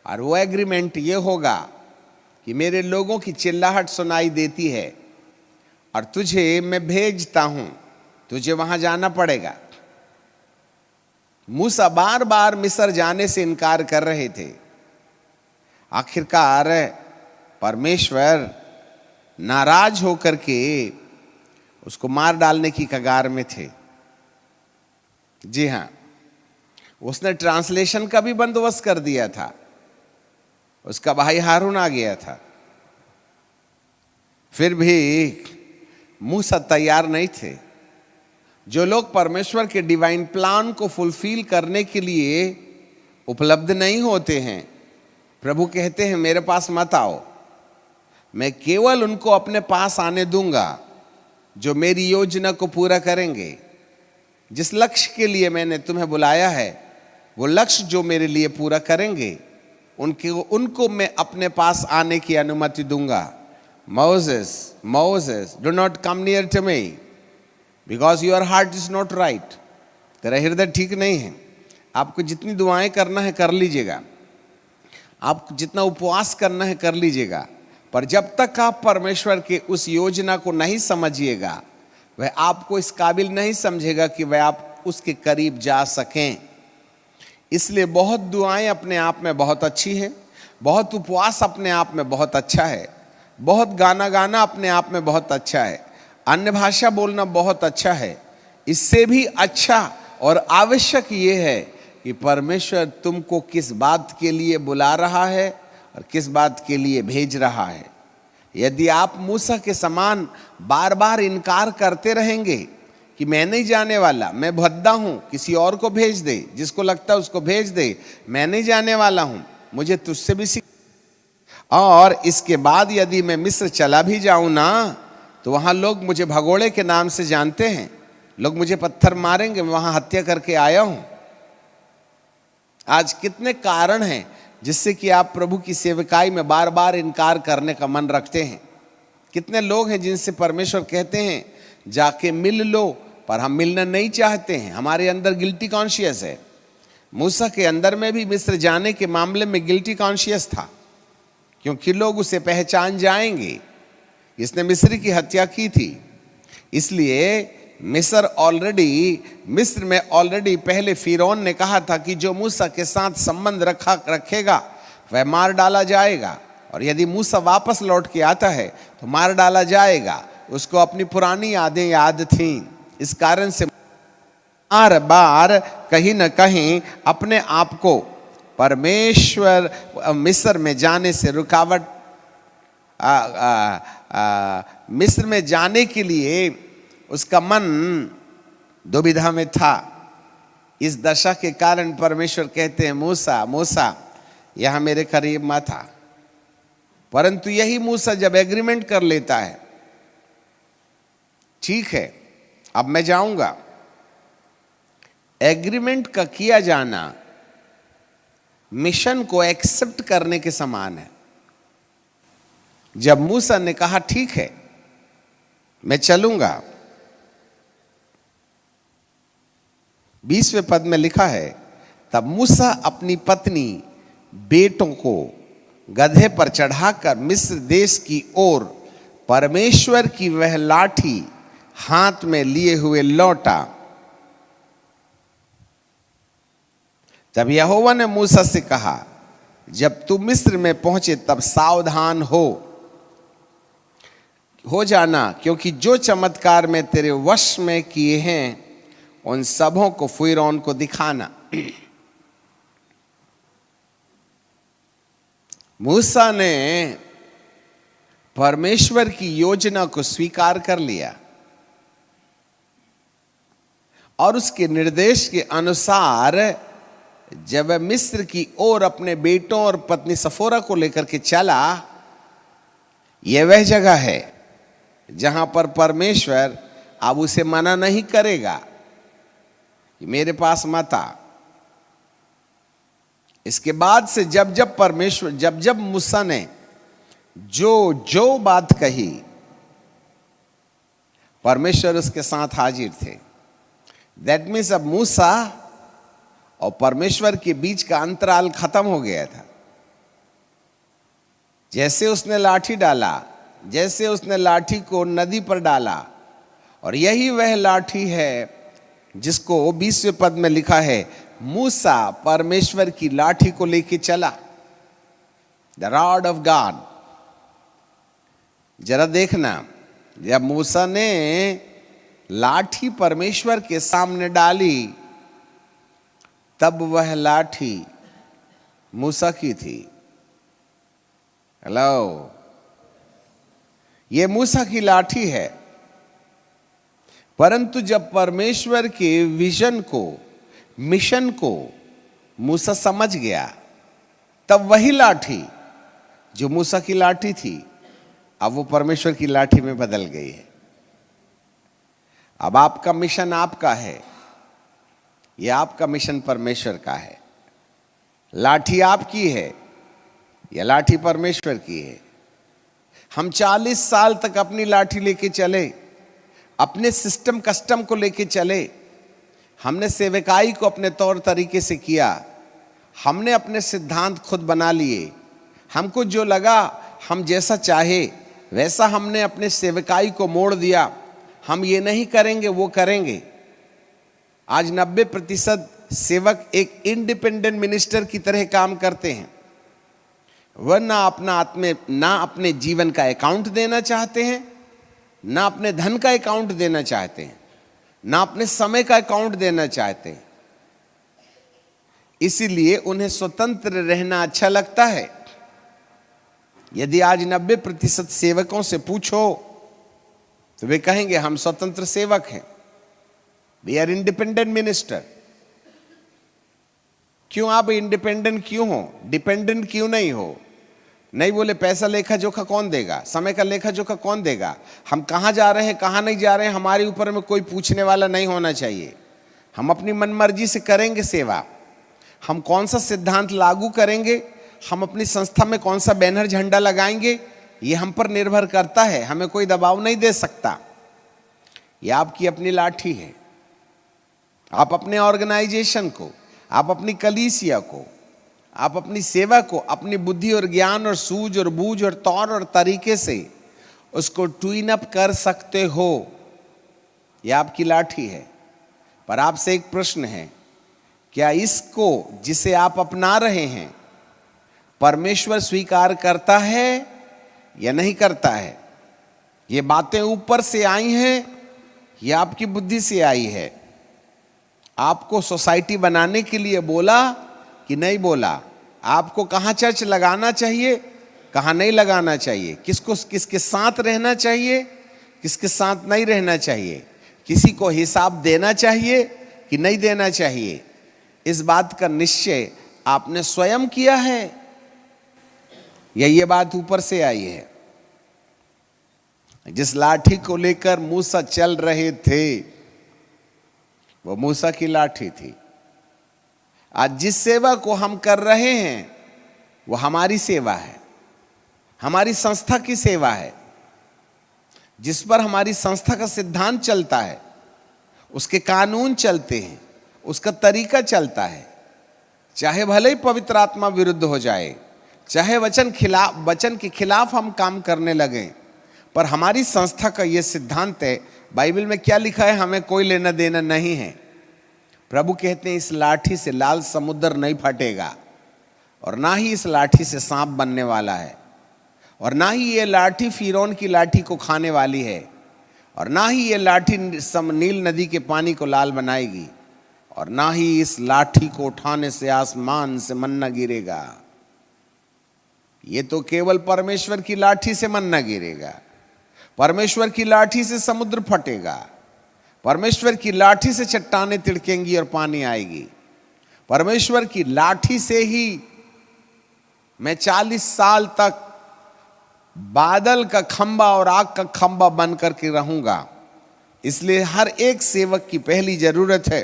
और वो एग्रीमेंट ये होगा कि मेरे लोगों की चिल्लाहट सुनाई देती है और तुझे मैं भेजता हूं, तुझे वहां जाना पड़ेगा। मूसा बार बार मिस्र जाने से इनकार कर रहे थे। आखिरकार परमेश्वर नाराज होकर के उसको मार डालने की कगार में थे। जी हां, उसने ट्रांसलेशन का भी बंदोबस्त कर दिया था, उसका भाई हारून आ गया था, फिर भी मूसा तैयार नहीं थे। जो लोग परमेश्वर के डिवाइन प्लान को फुलफिल करने के लिए उपलब्ध नहीं होते हैं, प्रभु कहते हैं मेरे पास मत आओ, मैं केवल उनको अपने पास आने दूंगा जो मेरी योजना को पूरा करेंगे। जिस लक्ष्य के लिए मैंने तुम्हें बुलाया है, वो लक्ष्य जो मेरे लिए पूरा करेंगे, उनको मैं अपने पास आने की अनुमति दूंगा। Moses, do not come near to me because your heart is not right. तेरा हृदय ठीक नहीं है। आपको जितनी दुआएं करना है कर लीजिएगा, आपको जितना उपवास करना है कर लीजिएगा, पर जब तक आप परमेश्वर के उस योजना को नहीं समझिएगा, वह आपको इस काबिल नहीं समझेगा कि वह आप उसके करीब जा सकें। इसलिए बहुत दुआएं अपने आप में बहुत अच्छी है, बहुत उपवास अपने आप में बहुत अच्छा है, बहुत गाना अपने आप में बहुत अच्छा है, अन्य भाषा बोलना बहुत अच्छा है। इससे भी अच्छा और आवश्यक ये है कि परमेश्वर तुमको किस बात के लिए बुला रहा है और किस बात के लिए भेज रहा है। यदि आप मूसा के समान बार बार इनकार करते रहेंगे कि मैं नहीं जाने वाला, मैं भद्दा हूं, किसी और को भेज दे, जिसको लगता है उसको भेज दे, मैं नहीं जाने वाला हूं, मुझे तुझसे भी सीख। और इसके बाद यदि मैं मिस्र चला भी जाऊं ना, तो वहां लोग मुझे भगोड़े के नाम से जानते हैं, लोग मुझे पत्थर मारेंगे, मैं वहां हत्या करके आया हूं। आज कितने कारण हैं जिससे कि आप प्रभु की सेवकाई में बार बार इनकार करने का मन रखते हैं। कितने लोग हैं जिनसे परमेश्वर कहते हैं जाके मिल लो, पर हम मिलना नहीं चाहते हैं, हमारे अंदर गिल्टी कॉन्शियस है। मूसा के अंदर में भी मिस्र जाने के मामले में गिल्टी कॉन्शियस था, क्योंकि लोग उसे पहचान जाएंगे, इसने मिस्री की हत्या की थी। इसलिए मिस्र में ऑलरेडी पहले फिरौन ने कहा था कि जो मूसा के साथ संबंध रखेगा वह मार डाला जाएगा, और यदि मूसा वापस लौट के आता है तो मार डाला जाएगा। उसको अपनी पुरानी यादें याद थीं, इस कारण से बार बार कहीं न कहीं अपने आप को परमेश्वर मिस्र में जाने से रुकावट, मिस्र में जाने के लिए उसका मन दुविधा में था। इस दशा के कारण परमेश्वर कहते हैं, मूसा मूसा यहां मेरे करीब मत आ। परंतु यही मूसा जब एग्रीमेंट कर लेता है, ठीक है अब मैं जाऊंगा, एग्रीमेंट का किया जाना मिशन को एक्सेप्ट करने के समान है। जब मूसा ने कहा ठीक है मैं चलूंगा, 20वें पद में लिखा है, तब मूसा अपनी पत्नी बेटों को गधे पर चढ़ाकर मिस्र देश की ओर परमेश्वर की वह लाठी हाथ में लिए हुए लौटा। तब यहोवा ने मूसा से कहा, जब तू मिस्र में पहुंचे तब सावधान हो जाना, क्योंकि जो चमत्कार मैं तेरे वश में किए हैं उन सबों को फिरौन को दिखाना। मूसा ने परमेश्वर की योजना को स्वीकार कर लिया और उसके निर्देश के अनुसार जब वह मिस्र की ओर अपने बेटों और पत्नी सफोरा को लेकर के चला, यह वह जगह है जहां पर परमेश्वर अब उसे मना नहीं करेगा कि मेरे पास मत आ। इसके बाद से जब मूसा ने जो बात कही, परमेश्वर उसके साथ हाजिर थे। दैट मीन्स अब मूसा और परमेश्वर के बीच का अंतराल खत्म हो गया था। जैसे उसने लाठी डाला, जैसे उसने लाठी को नदी पर डाला, और यही वह लाठी है जिसको 20वें पद में लिखा है, मूसा परमेश्वर की लाठी को लेके चला, द रॉड ऑफ गॉड। जरा देखना, जब मूसा ने लाठी परमेश्वर के सामने डाली, तब वह लाठी मूसा की थी। हेलो, ये मूसा की लाठी है। परंतु जब परमेश्वर के विजन को, मिशन को मूसा समझ गया, तब वही लाठी जो मूसा की लाठी थी, अब वो परमेश्वर की लाठी में बदल गई है। अब आपका मिशन आपका है, यह आपका मिशन परमेश्वर का है। लाठी आपकी है, यह लाठी परमेश्वर की है। हम 40 साल तक अपनी लाठी लेके चले, अपने सिस्टम कस्टम को लेके चले, हमने सेवकाई को अपने तौर तरीके से किया, हमने अपने सिद्धांत खुद बना लिए, हमको जो लगा, हम जैसा चाहे वैसा हमने अपने सेवकाई को मोड़ दिया। हम ये नहीं करेंगे, वो करेंगे। आज 90% सेवक एक इंडिपेंडेंट मिनिस्टर की तरह काम करते हैं। वह ना अपने जीवन का अकाउंट देना चाहते हैं, ना अपने धन का अकाउंट देना चाहते हैं, ना अपने समय का अकाउंट देना चाहते हैं। इसीलिए उन्हें स्वतंत्र रहना अच्छा लगता है। यदि आज 90% सेवकों से पूछो तो वे कहेंगे हम स्वतंत्र सेवक हैं, वी आर इंडिपेंडेंट मिनिस्टर। क्यों आप इंडिपेंडेंट क्यों हो, डिपेंडेंट क्यों नहीं हो? नहीं बोले पैसा लेखा जोखा कौन देगा, समय का लेखा जोखा कौन देगा, हम कहाँ जा रहे हैं कहाँ नहीं जा रहे हैं, हमारे ऊपर में कोई पूछने वाला नहीं होना चाहिए। हम अपनी मनमर्जी से करेंगे सेवा। हम कौन सा सिद्धांत लागू करेंगे, हम अपनी संस्था में कौन सा बैनर झंडा लगाएंगे, ये हम पर निर्भर करता है। हमें कोई दबाव नहीं दे सकता। ये आपकी अपनी लाठी है। आप अपने ऑर्गेनाइजेशन को, आप अपनी कलीसिया को, आप अपनी सेवा को अपनी बुद्धि और ज्ञान और सूझ और बूझ और तौर और तरीके से उसको ट्यून अप कर सकते हो। यह आपकी लाठी है। पर आपसे एक प्रश्न है, क्या इसको जिसे आप अपना रहे हैं परमेश्वर स्वीकार करता है या नहीं करता है? ये बातें ऊपर से आई हैं या आपकी बुद्धि से आई है? आपको सोसाइटी बनाने के लिए बोला कि नहीं बोला? आपको कहाँ चर्च लगाना चाहिए, कहाँ नहीं लगाना चाहिए, किसको किसके साथ रहना चाहिए, किसके साथ नहीं रहना चाहिए, किसी को हिसाब देना चाहिए कि नहीं देना चाहिए, इस बात का निश्चय आपने स्वयं किया है या ये बात ऊपर से आई है? जिस लाठी को लेकर मूसा चल रहे थे वो मूसा की लाठी थी। आज जिस सेवा को हम कर रहे हैं वो हमारी सेवा है, हमारी संस्था की सेवा है। जिस पर हमारी संस्था का सिद्धांत चलता है, उसके कानून चलते हैं, उसका तरीका चलता है, चाहे भले ही पवित्र आत्मा विरुद्ध हो जाए, चाहे वचन के खिलाफ हम काम करने लगे, पर हमारी संस्था का यह सिद्धांत है। बाइबल में क्या लिखा है? हमें कोई लेना देना नहीं है। प्रभु कहते हैं इस लाठी से लाल समुद्र नहीं फटेगा, और ना ही इस लाठी से सांप बनने वाला है, और ना ही ये लाठी फिरौन की लाठी को खाने वाली है, और ना ही ये लाठी नील नदी के पानी को लाल बनाएगी, और ना ही इस लाठी को उठाने से आसमान से मन्ना गिरेगा। ये तो केवल परमेश्वर की लाठी से मन्ना गिरेगा, परमेश्वर की लाठी से समुद्र फटेगा, परमेश्वर की लाठी से चट्टानें तिड़केंगी और पानी आएगी। परमेश्वर की लाठी से ही मैं 40 साल तक बादल का खंबा और आग का खंबा बन करके रहूंगा। इसलिए हर एक सेवक की पहली जरूरत है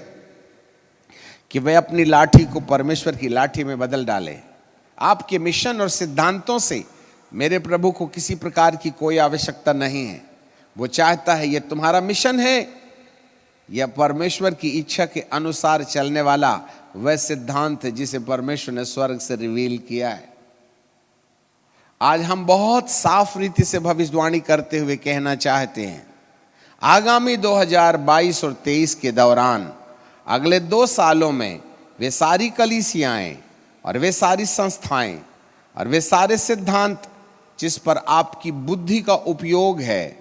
कि वह अपनी लाठी को परमेश्वर की लाठी में बदल डाले। आपके मिशन और सिद्धांतों से मेरे प्रभु को किसी प्रकार की कोई आवश्यकता नहीं है। वो चाहता है यह तुम्हारा मिशन है या परमेश्वर की इच्छा के अनुसार चलने वाला वह सिद्धांत है जिसे परमेश्वर ने स्वर्ग से रिवील किया है। आज हम बहुत साफ रीति से भविष्यवाणी करते हुए कहना चाहते हैं, आगामी 2022 और 23 के दौरान अगले 2 सालों में वे सारी कलीसियाएं और वे सारी संस्थाएं और वे सारे सिद्धांत जिस पर आपकी बुद्धि का उपयोग है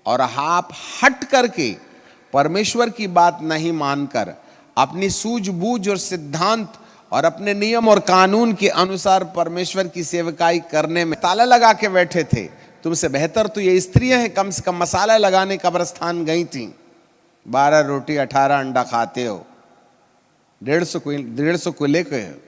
और आप हट करके परमेश्वर की बात नहीं मानकर अपनी सूझबूझ और सिद्धांत और अपने नियम और कानून के अनुसार परमेश्वर की सेवकाई करने में ताला लगा के बैठे थे। तुमसे बेहतर तो ये स्त्रियां हैं, कम से कम मसाला लगाने कब्रिस्तान गई थी। 12 रोटी 18 अंडा खाते हो, 150 को लेकर,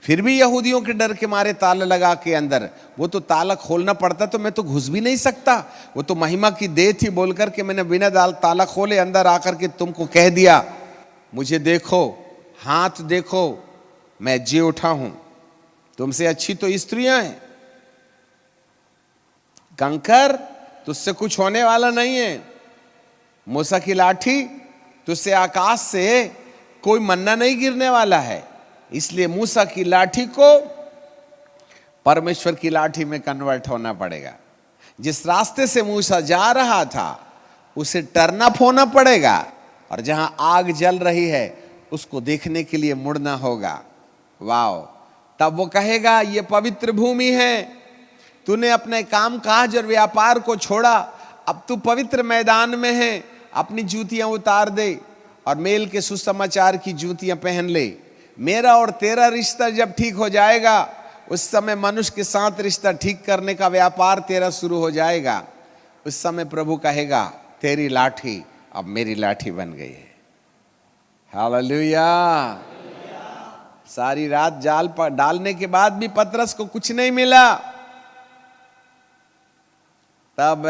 फिर भी यहूदियों के डर के मारे ताला लगा के अंदर। वो तो ताला खोलना पड़ता तो मैं तो घुस भी नहीं सकता। वो तो महिमा की देह थी बोल करके मैंने बिना ताला खोले अंदर आकर के तुमको कह दिया, मुझे देखो, हाथ देखो, मैं जी उठा हूं। तुमसे अच्छी तो स्त्रियां हैं। कंकर तुझसे कुछ होने वाला नहीं है। मूसा की लाठी तुझसे आकाश से कोई मन्ना नहीं गिरने वाला है। इसलिए मूसा की लाठी को परमेश्वर की लाठी में कन्वर्ट होना पड़ेगा। जिस रास्ते से मूसा जा रहा था उसे टर्न अप होना पड़ेगा, और जहां आग जल रही है उसको देखने के लिए मुड़ना होगा। वाओ! तब वो कहेगा ये पवित्र भूमि है, तूने अपने काम काज और व्यापार को छोड़ा, अब तू पवित्र मैदान में है। अपनी जूतियां उतार दे और मेल के सुसमाचार की जूतियां पहन ले। मेरा और तेरा रिश्ता जब ठीक हो जाएगा उस समय मनुष्य के साथ रिश्ता ठीक करने का व्यापार तेरा शुरू हो जाएगा। उस समय प्रभु कहेगा तेरी लाठी अब मेरी लाठी बन गई है। हालेलुया! सारी रात जाल पर डालने के बाद भी पतरस को कुछ नहीं मिला। तब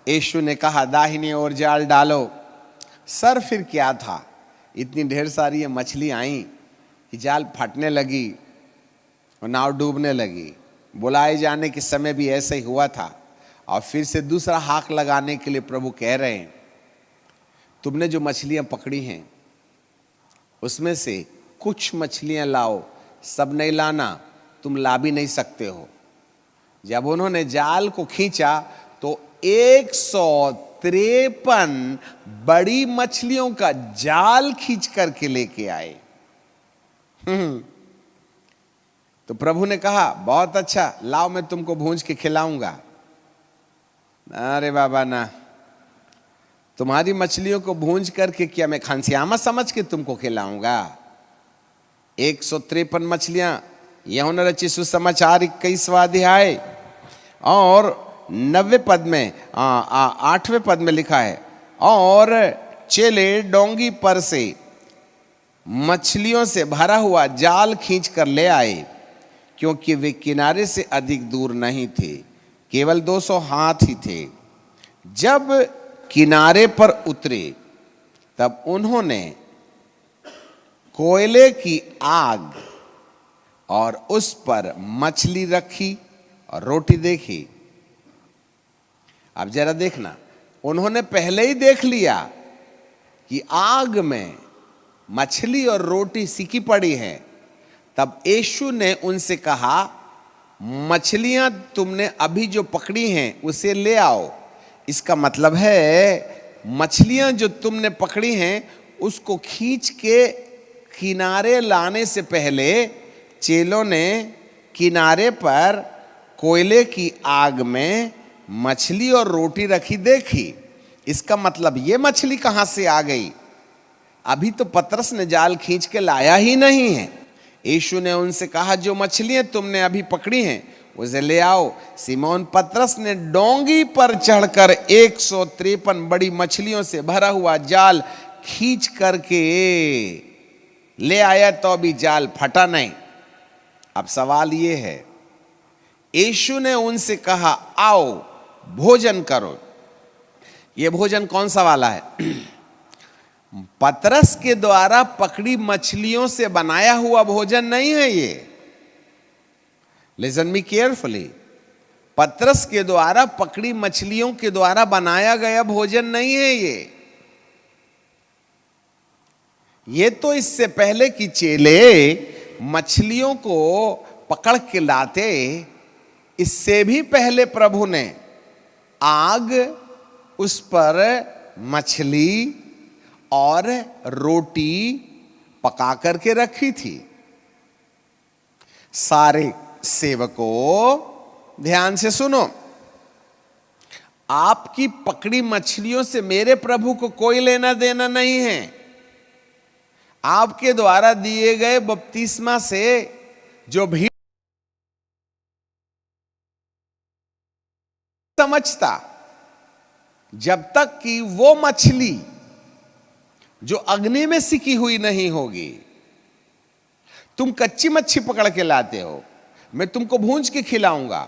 यीशु ने कहा दाहिनी ओर जाल डालो। सर फिर क्या था, इतनी ढेर सारी ये मछली आई कि जाल फटने लगी और नाव डूबने लगी। बुलाए जाने के समय भी ऐसा ही हुआ था। और फिर से दूसरा हाक लगाने के लिए प्रभु कह रहे हैं, तुमने जो मछलियां पकड़ी हैं उसमें से कुछ मछलियां लाओ, सब नहीं लाना, तुम ला भी नहीं सकते हो। जब उन्होंने जाल को खींचा तो 153 बड़ी मछलियों का जाल खींच करके लेके आए। तो प्रभु ने कहा बहुत अच्छा, लाओ मैं तुमको भूंज के खिलाऊंगा। अरे बाबा ना, तुम्हारी मछलियों को भूंज करके क्या मैं खानसियामा समझ के तुमको खिलाऊंगा? 153 मछलियां। यूहन्ना रचित सुसमाचार 21वां अध्याय और 90 पद में 8वें पद में लिखा है, और चेले डोंगी पर से मछलियों से भरा हुआ जाल खींच कर ले आए, क्योंकि वे किनारे से अधिक दूर नहीं थे, केवल 200 हाथ ही थे। जब किनारे पर उतरे तब उन्होंने कोयले की आग और उस पर मछली रखी और रोटी देखी। अब जरा देखना, उन्होंने पहले ही देख लिया कि आग में मछली और रोटी सिकी पड़ी है। तब यीशु ने उनसे कहा, मछलियां तुमने अभी जो पकड़ी हैं उसे ले आओ। इसका मतलब है मछलियां जो तुमने पकड़ी हैं उसको खींच के किनारे लाने से पहले चेलों ने किनारे पर कोयले की आग में मछली और रोटी रखी देखी। इसका मतलब ये मछली कहां से आ गई? अभी तो पतरस ने जाल खींच के लाया ही नहीं है। यीशु ने उनसे कहा, जो मछलियां तुमने अभी पकड़ी हैं उसे ले आओ। सिमोन पतरस ने डोंगी पर चढ़कर 153 बड़ी मछलियों से भरा हुआ जाल खींच करके ले आया, तो भी जाल फटा नहीं। अब सवाल ये है, यीशु ने उनसे कहा, आओ भोजन करो। ये भोजन कौन सा वाला है? पतरस के द्वारा पकड़ी मछलियों से बनाया हुआ भोजन नहीं है ये। लिसन मी केयरफुली, पतरस के द्वारा पकड़ी मछलियों के द्वारा बनाया गया भोजन नहीं है ये तो इससे पहले कि चेले मछलियों को पकड़ के लाते, इससे भी पहले प्रभु ने आग, उस पर मछली और रोटी पका करके रखी थी। सारे सेवकों ध्यान से सुनो, आपकी पकड़ी मछलियों से मेरे प्रभु को कोई लेना देना नहीं है। आपके द्वारा दिए गए बपतिस्मा से जो भीड़ समझता, जब तक कि वो मछली जो अग्नि में सिकी हुई नहीं होगी। तुम कच्ची मच्छी पकड़ के लाते हो, मैं तुमको भूंज के खिलाऊंगा।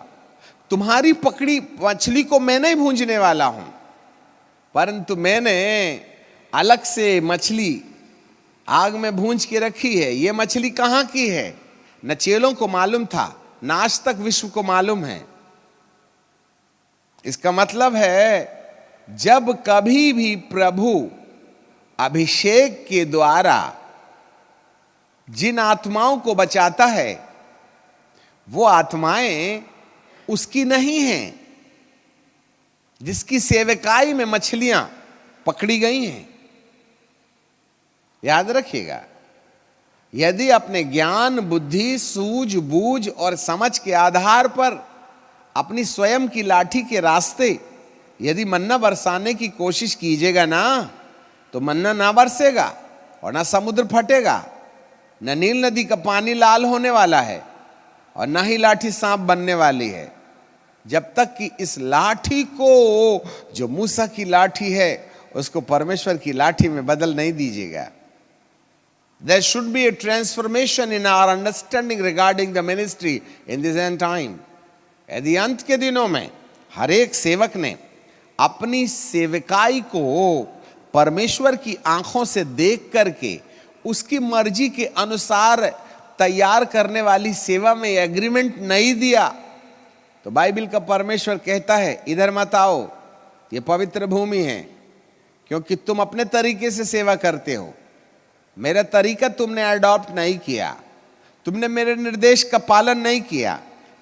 तुम्हारी पकड़ी मछली को मैं नहीं भूंजने वाला हूं, परंतु मैंने अलग से मछली आग में भूंज के रखी है। ये मछली कहां की है? न चेलों को मालूम था, न आज तक विश्व को मालूम है। इसका मतलब है, जब कभी भी प्रभु अभिषेक के द्वारा जिन आत्माओं को बचाता है, वो आत्माएं उसकी नहीं हैं जिसकी सेवकाई में मछलियां पकड़ी गई हैं। याद रखिएगा, यदि अपने ज्ञान, बुद्धि, सूझबूझ और समझ के आधार पर अपनी स्वयं की लाठी के रास्ते यदि मन्ना बरसाने की कोशिश कीजिएगा ना, तो मन्ना ना बरसेगा और ना समुद्र फटेगा, न नील नदी का पानी लाल होने वाला है और ना ही लाठी सांप बनने वाली है, जब तक कि इस लाठी को, जो मूसा की लाठी है, उसको परमेश्वर की लाठी में बदल नहीं दीजिएगा। There should be a transformation in our understanding regarding the ministry in this end time. यदि अंत के दिनों में हर एक सेवक ने अपनी सेवकाई को परमेश्वर की आंखों से देख करके उसकी मर्जी के अनुसार तैयार करने वाली सेवा में एग्रीमेंट नहीं दिया, तो बाइबल का परमेश्वर कहता है, इधर मत आओ, ये पवित्र भूमि है, क्योंकि तुम अपने तरीके से सेवा करते हो। मेरा तरीका तुमने अडॉप्ट नहीं किया, तुमने मेरे निर्देश का पालन नहीं किया,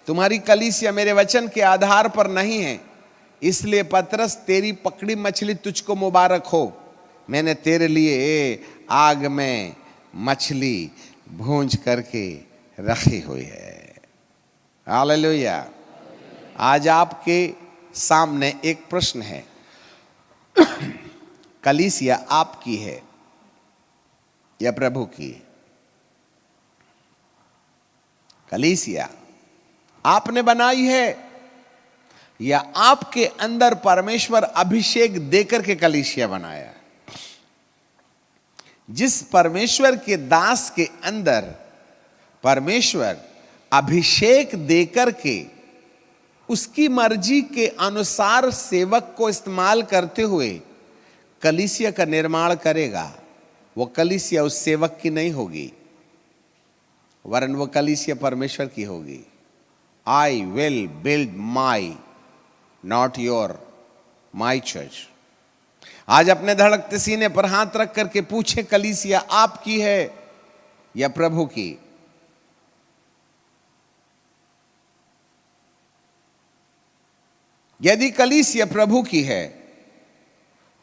तुम्हारी कलीसिया मेरे वचन के आधार पर नहीं है। इसलिए पतरस, तेरी पकड़ी मछली तुझको मुबारक हो, मैंने तेरे लिए आग में मछली भूंज करके रखी हुई है। हालेलुया। आज आपके सामने एक प्रश्न है, कलीसिया आपकी है या प्रभु की? कलीसिया आपने बनाई है या आपके अंदर परमेश्वर अभिषेक देकर के कलीसिया बनाया? जिस परमेश्वर के दास के अंदर परमेश्वर अभिषेक देकर के उसकी मर्जी के अनुसार सेवक को इस्तेमाल करते हुए कलीसिया का निर्माण करेगा, वो कलीसिया उस सेवक की नहीं होगी, वरन वो कलीसिया परमेश्वर की होगी। I will build my, not your, my church. आज अपने धड़कते सीने पर हाथ रख करके पूछे, कलीसिया आपकी है या प्रभु की? यदि कलीसिया प्रभु की है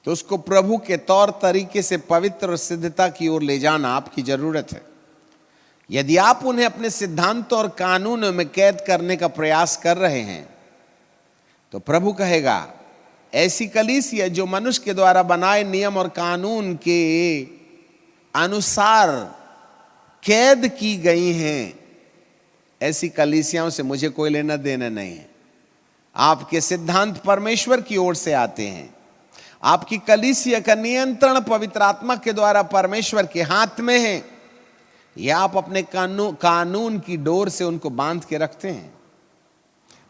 तो उसको प्रभु के तौर तरीके से पवित्र और सिद्धता की ओर ले जाना आपकी जरूरत है। यदि आप उन्हें अपने सिद्धांतों और कानूनों में कैद करने का प्रयास कर रहे हैं तो प्रभु कहेगा, ऐसी कलीसिया जो मनुष्य के द्वारा बनाए नियम और कानून के अनुसार कैद की गई हैं, ऐसी कलीसियाओं से मुझे कोई लेना देना नहीं है। आपके सिद्धांत परमेश्वर की ओर से आते हैं। आपकी कलीसिया का नियंत्रण पवित्र आत्मा के द्वारा परमेश्वर के हाथ में है, या आप अपने कानून की डोर से उनको बांध के रखते हैं।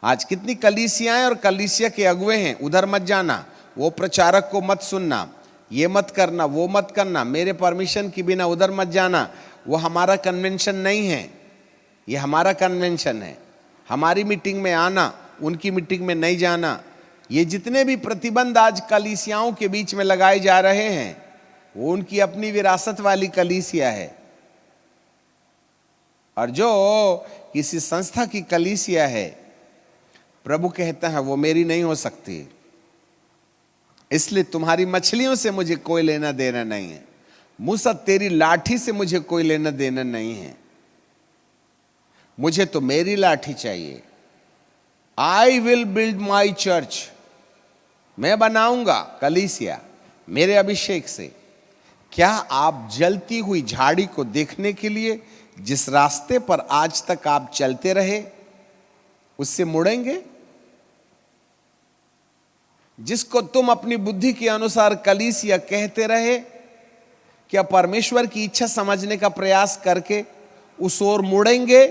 आज कितनी कलीसियाएं और कलीसिया के अगुए हैं, उधर मत जाना, वो प्रचारक को मत सुनना, ये मत करना, वो मत करना, मेरे परमिशन के बिना उधर मत जाना, वो हमारा कन्वेंशन नहीं है, ये हमारा कन्वेंशन है, हमारी मीटिंग में आना, उनकी मीटिंग में नहीं जाना। ये जितने भी प्रतिबंध आज कलीसियाओं के बीच में लगाए जा रहे हैं, वो उनकी अपनी विरासत वाली कलीसिया है। और जो किसी संस्था की कलीसिया है, प्रभु कहता है वो मेरी नहीं हो सकती, इसलिए तुम्हारी मछलियों से मुझे कोई लेना देना नहीं है। मूसा, तेरी लाठी से मुझे कोई लेना देना नहीं है, मुझे तो मेरी लाठी चाहिए। I will build my church, मैं बनाऊंगा कलीसिया मेरे अभिषेक से। क्या आप जलती हुई झाड़ी को देखने के लिए जिस रास्ते पर आज तक आप चलते रहे उससे मुड़ेंगे? जिसको तुम अपनी बुद्धि के अनुसार कलीसिया कहते रहे, क्या परमेश्वर की इच्छा समझने का प्रयास करके उस ओर मुड़ेंगे?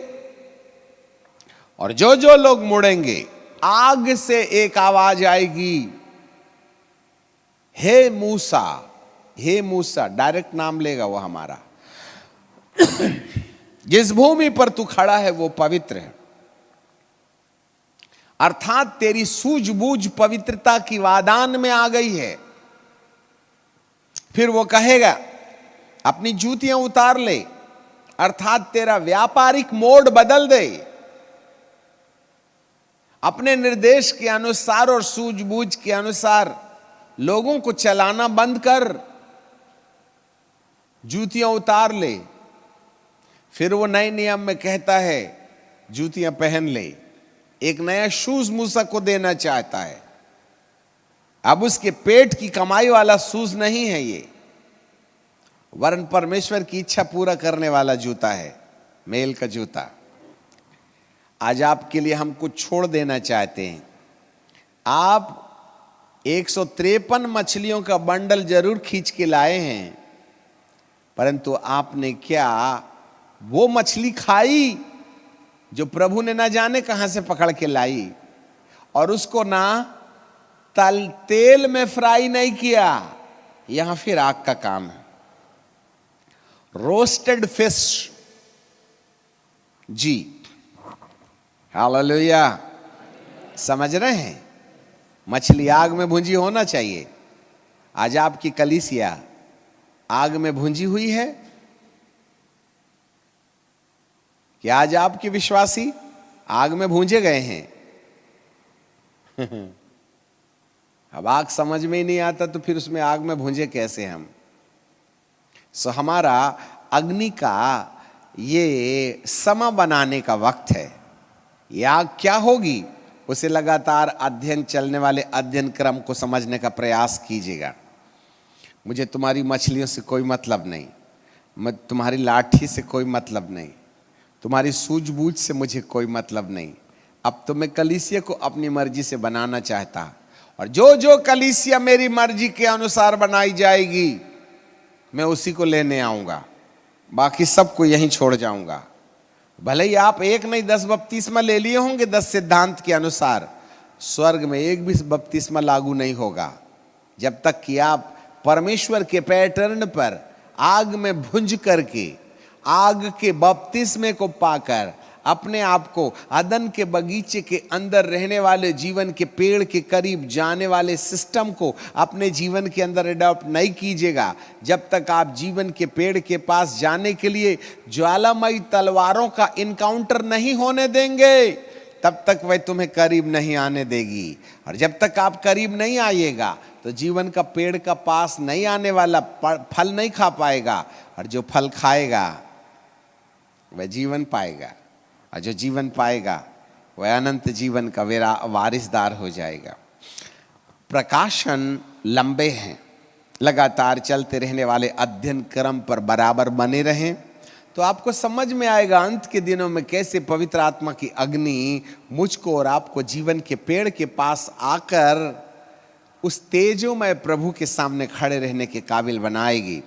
और जो जो लोग मुड़ेंगे, आग से एक आवाज आएगी, हे मूसा, हे मूसा, डायरेक्ट नाम लेगा वो हमारा, जिस भूमि पर तू खड़ा है वो पवित्र है। अर्थात तेरी सूझबूझ पवित्रता की वादान में आ गई है। फिर वो कहेगा, अपनी जूतियां उतार ले, अर्थात तेरा व्यापारिक मोड बदल दे, अपने निर्देश के अनुसार और सूझबूझ के अनुसार लोगों को चलाना बंद कर, जूतियां उतार ले। फिर वो नए नियम में कहता है जूतियां पहन ले, एक नया शूज मूसा को देना चाहता है। अब उसके पेट की कमाई वाला शूज नहीं है ये, वरन परमेश्वर की इच्छा पूरा करने वाला जूता है, मेल का जूता। आज आपके लिए हम कुछ छोड़ देना चाहते हैं। आप 153 मछलियों का बंडल जरूर खींच के लाए हैं, परंतु आपने क्या वो मछली खाई जो प्रभु ने ना जाने कहां से पकड़ के लाई, और उसको ना तेल में फ्राई नहीं किया। यहां फिर आग का काम है। रोस्टेड फिश, जी, हालेलुया, समझ रहे हैं? मछली आग में भुंजी होना चाहिए। आज आपकी कलीसिया आग में भुंजी हुई है कि आज आपके विश्वासी आग में भूंजे गए हैं? अब आग समझ में ही नहीं आता तो फिर उसमें आग में भूंजे कैसे हम? सो हमारा अग्नि का ये समा बनाने का वक्त है। ये आग क्या होगी, उसे लगातार अध्ययन चलने वाले अध्ययन क्रम को समझने का प्रयास कीजिएगा। मुझे तुम्हारी मछलियों से कोई मतलब नहीं, तुम्हारी लाठी से कोई मतलब नहीं, तुम्हारी सूझबूझ से मुझे कोई मतलब नहीं। अब तो मैं कलीसिया को अपनी मर्जी से बनाना चाहता, और जो जो कलीसिया मेरी मर्जी के अनुसार बनाई जाएगी मैं उसी को लेने आऊंगा, बाकी सबको यहीं छोड़ जाऊंगा। भले ही आप एक नहीं 10 बपतिस्मा ले लिए होंगे 10 सिद्धांत के अनुसार, स्वर्ग में एक भी बपतिस्मा लागू नहीं होगा जब तक कि आप परमेश्वर के पैटर्न पर आग में भुंज करके, आग के बपतिस्मे को पाकर अपने आप को अदन के बगीचे के अंदर रहने वाले जीवन के पेड़ के करीब जाने वाले सिस्टम को अपने जीवन के अंदर अडॉप्ट नहीं कीजिएगा। जब तक आप जीवन के पेड़ के पास जाने के लिए ज्वालामयी तलवारों का इनकाउंटर नहीं होने देंगे, तब तक वह तुम्हें करीब नहीं आने देगी। और जब तक आप करीब नहीं आइएगा तो जीवन का पेड़ का पास नहीं आने वाला, फल नहीं खा पाएगा, और जो फल खाएगा वह जीवन पाएगा, और जो जीवन पाएगा वह अनंत जीवन का वारिसदार हो जाएगा। प्रकाशन लंबे हैं, लगातार चलते रहने वाले अध्ययन क्रम पर बराबर बने रहें तो आपको समझ में आएगा अंत के दिनों में कैसे पवित्र आत्मा की अग्नि मुझको और आपको जीवन के पेड़ के पास आकर उस तेजोमय प्रभु के सामने खड़े रहने के काबिल बनाएगी।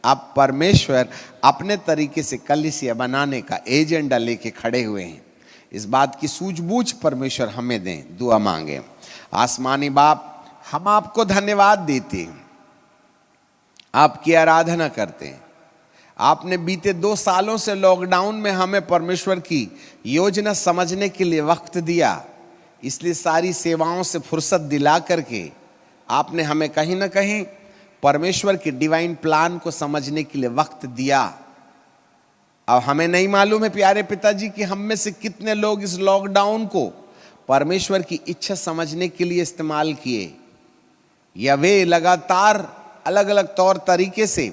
अब परमेश्वर अपने तरीके से कलीसिया बनाने का एजेंडा लेके खड़े हुए हैं। इस बात की सूझबूझ परमेश्वर हमें दें। दुआ मांगे। आसमानी बाप, हम आपको धन्यवाद देते हैं, आपकी आराधना करते हैं। आपने बीते 2 सालों से लॉकडाउन में हमें परमेश्वर की योजना समझने के लिए वक्त दिया, इसलिए सारी सेवाओं से फुर्सत दिला करके आपने हमें कहीं ना कहीं परमेश्वर के डिवाइन प्लान को समझने के लिए वक्त दिया। अब हमें नहीं मालूम है प्यारे पिताजी कि हम में से कितने लोग इस लॉकडाउन को परमेश्वर की इच्छा समझने के लिए इस्तेमाल किए, या वे लगातार अलग अलग तौर तरीके से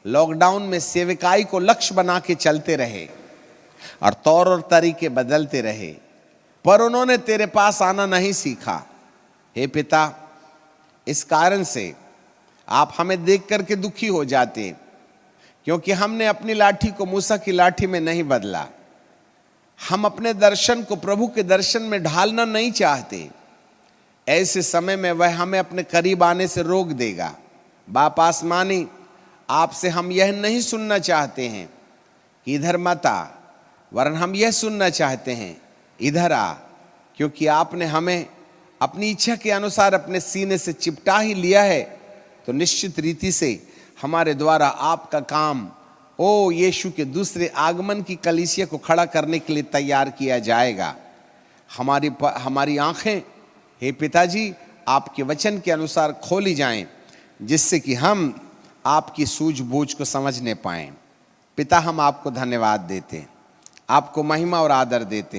लॉकडाउन में सेविकाई को लक्ष्य बना के चलते रहे और तौर और तरीके बदलते रहे, पर उन्होंने तेरे पास आना नहीं सीखा। हे पिता, इस कारण से आप हमें देख करके दुखी हो जाते, क्योंकि हमने अपनी लाठी को मूसा की लाठी में नहीं बदला। हम अपने दर्शन को प्रभु के दर्शन में ढालना नहीं चाहते। ऐसे समय में वह हमें अपने करीब आने से रोक देगा। बाप आसमानी, आपसे हम यह नहीं सुनना चाहते हैं कि इधर मत आ, वरन हम यह सुनना चाहते हैं इधर आ, क्योंकि आपने हमें अपनी इच्छा के अनुसार अपने सीने से चिपटा ही लिया है। तो निश्चित रीति से हमारे द्वारा आपका काम ओ यीशु के दूसरे आगमन की कलीसिया को खड़ा करने के लिए तैयार किया जाएगा। हमारी आंखें हे पिताजी आपके वचन के अनुसार खोली जाएं, जिससे कि हम आपकी सूझबूझ को समझने पाएं। पिता, हम आपको धन्यवाद देते हैं, आपको महिमा और आदर देते हैं।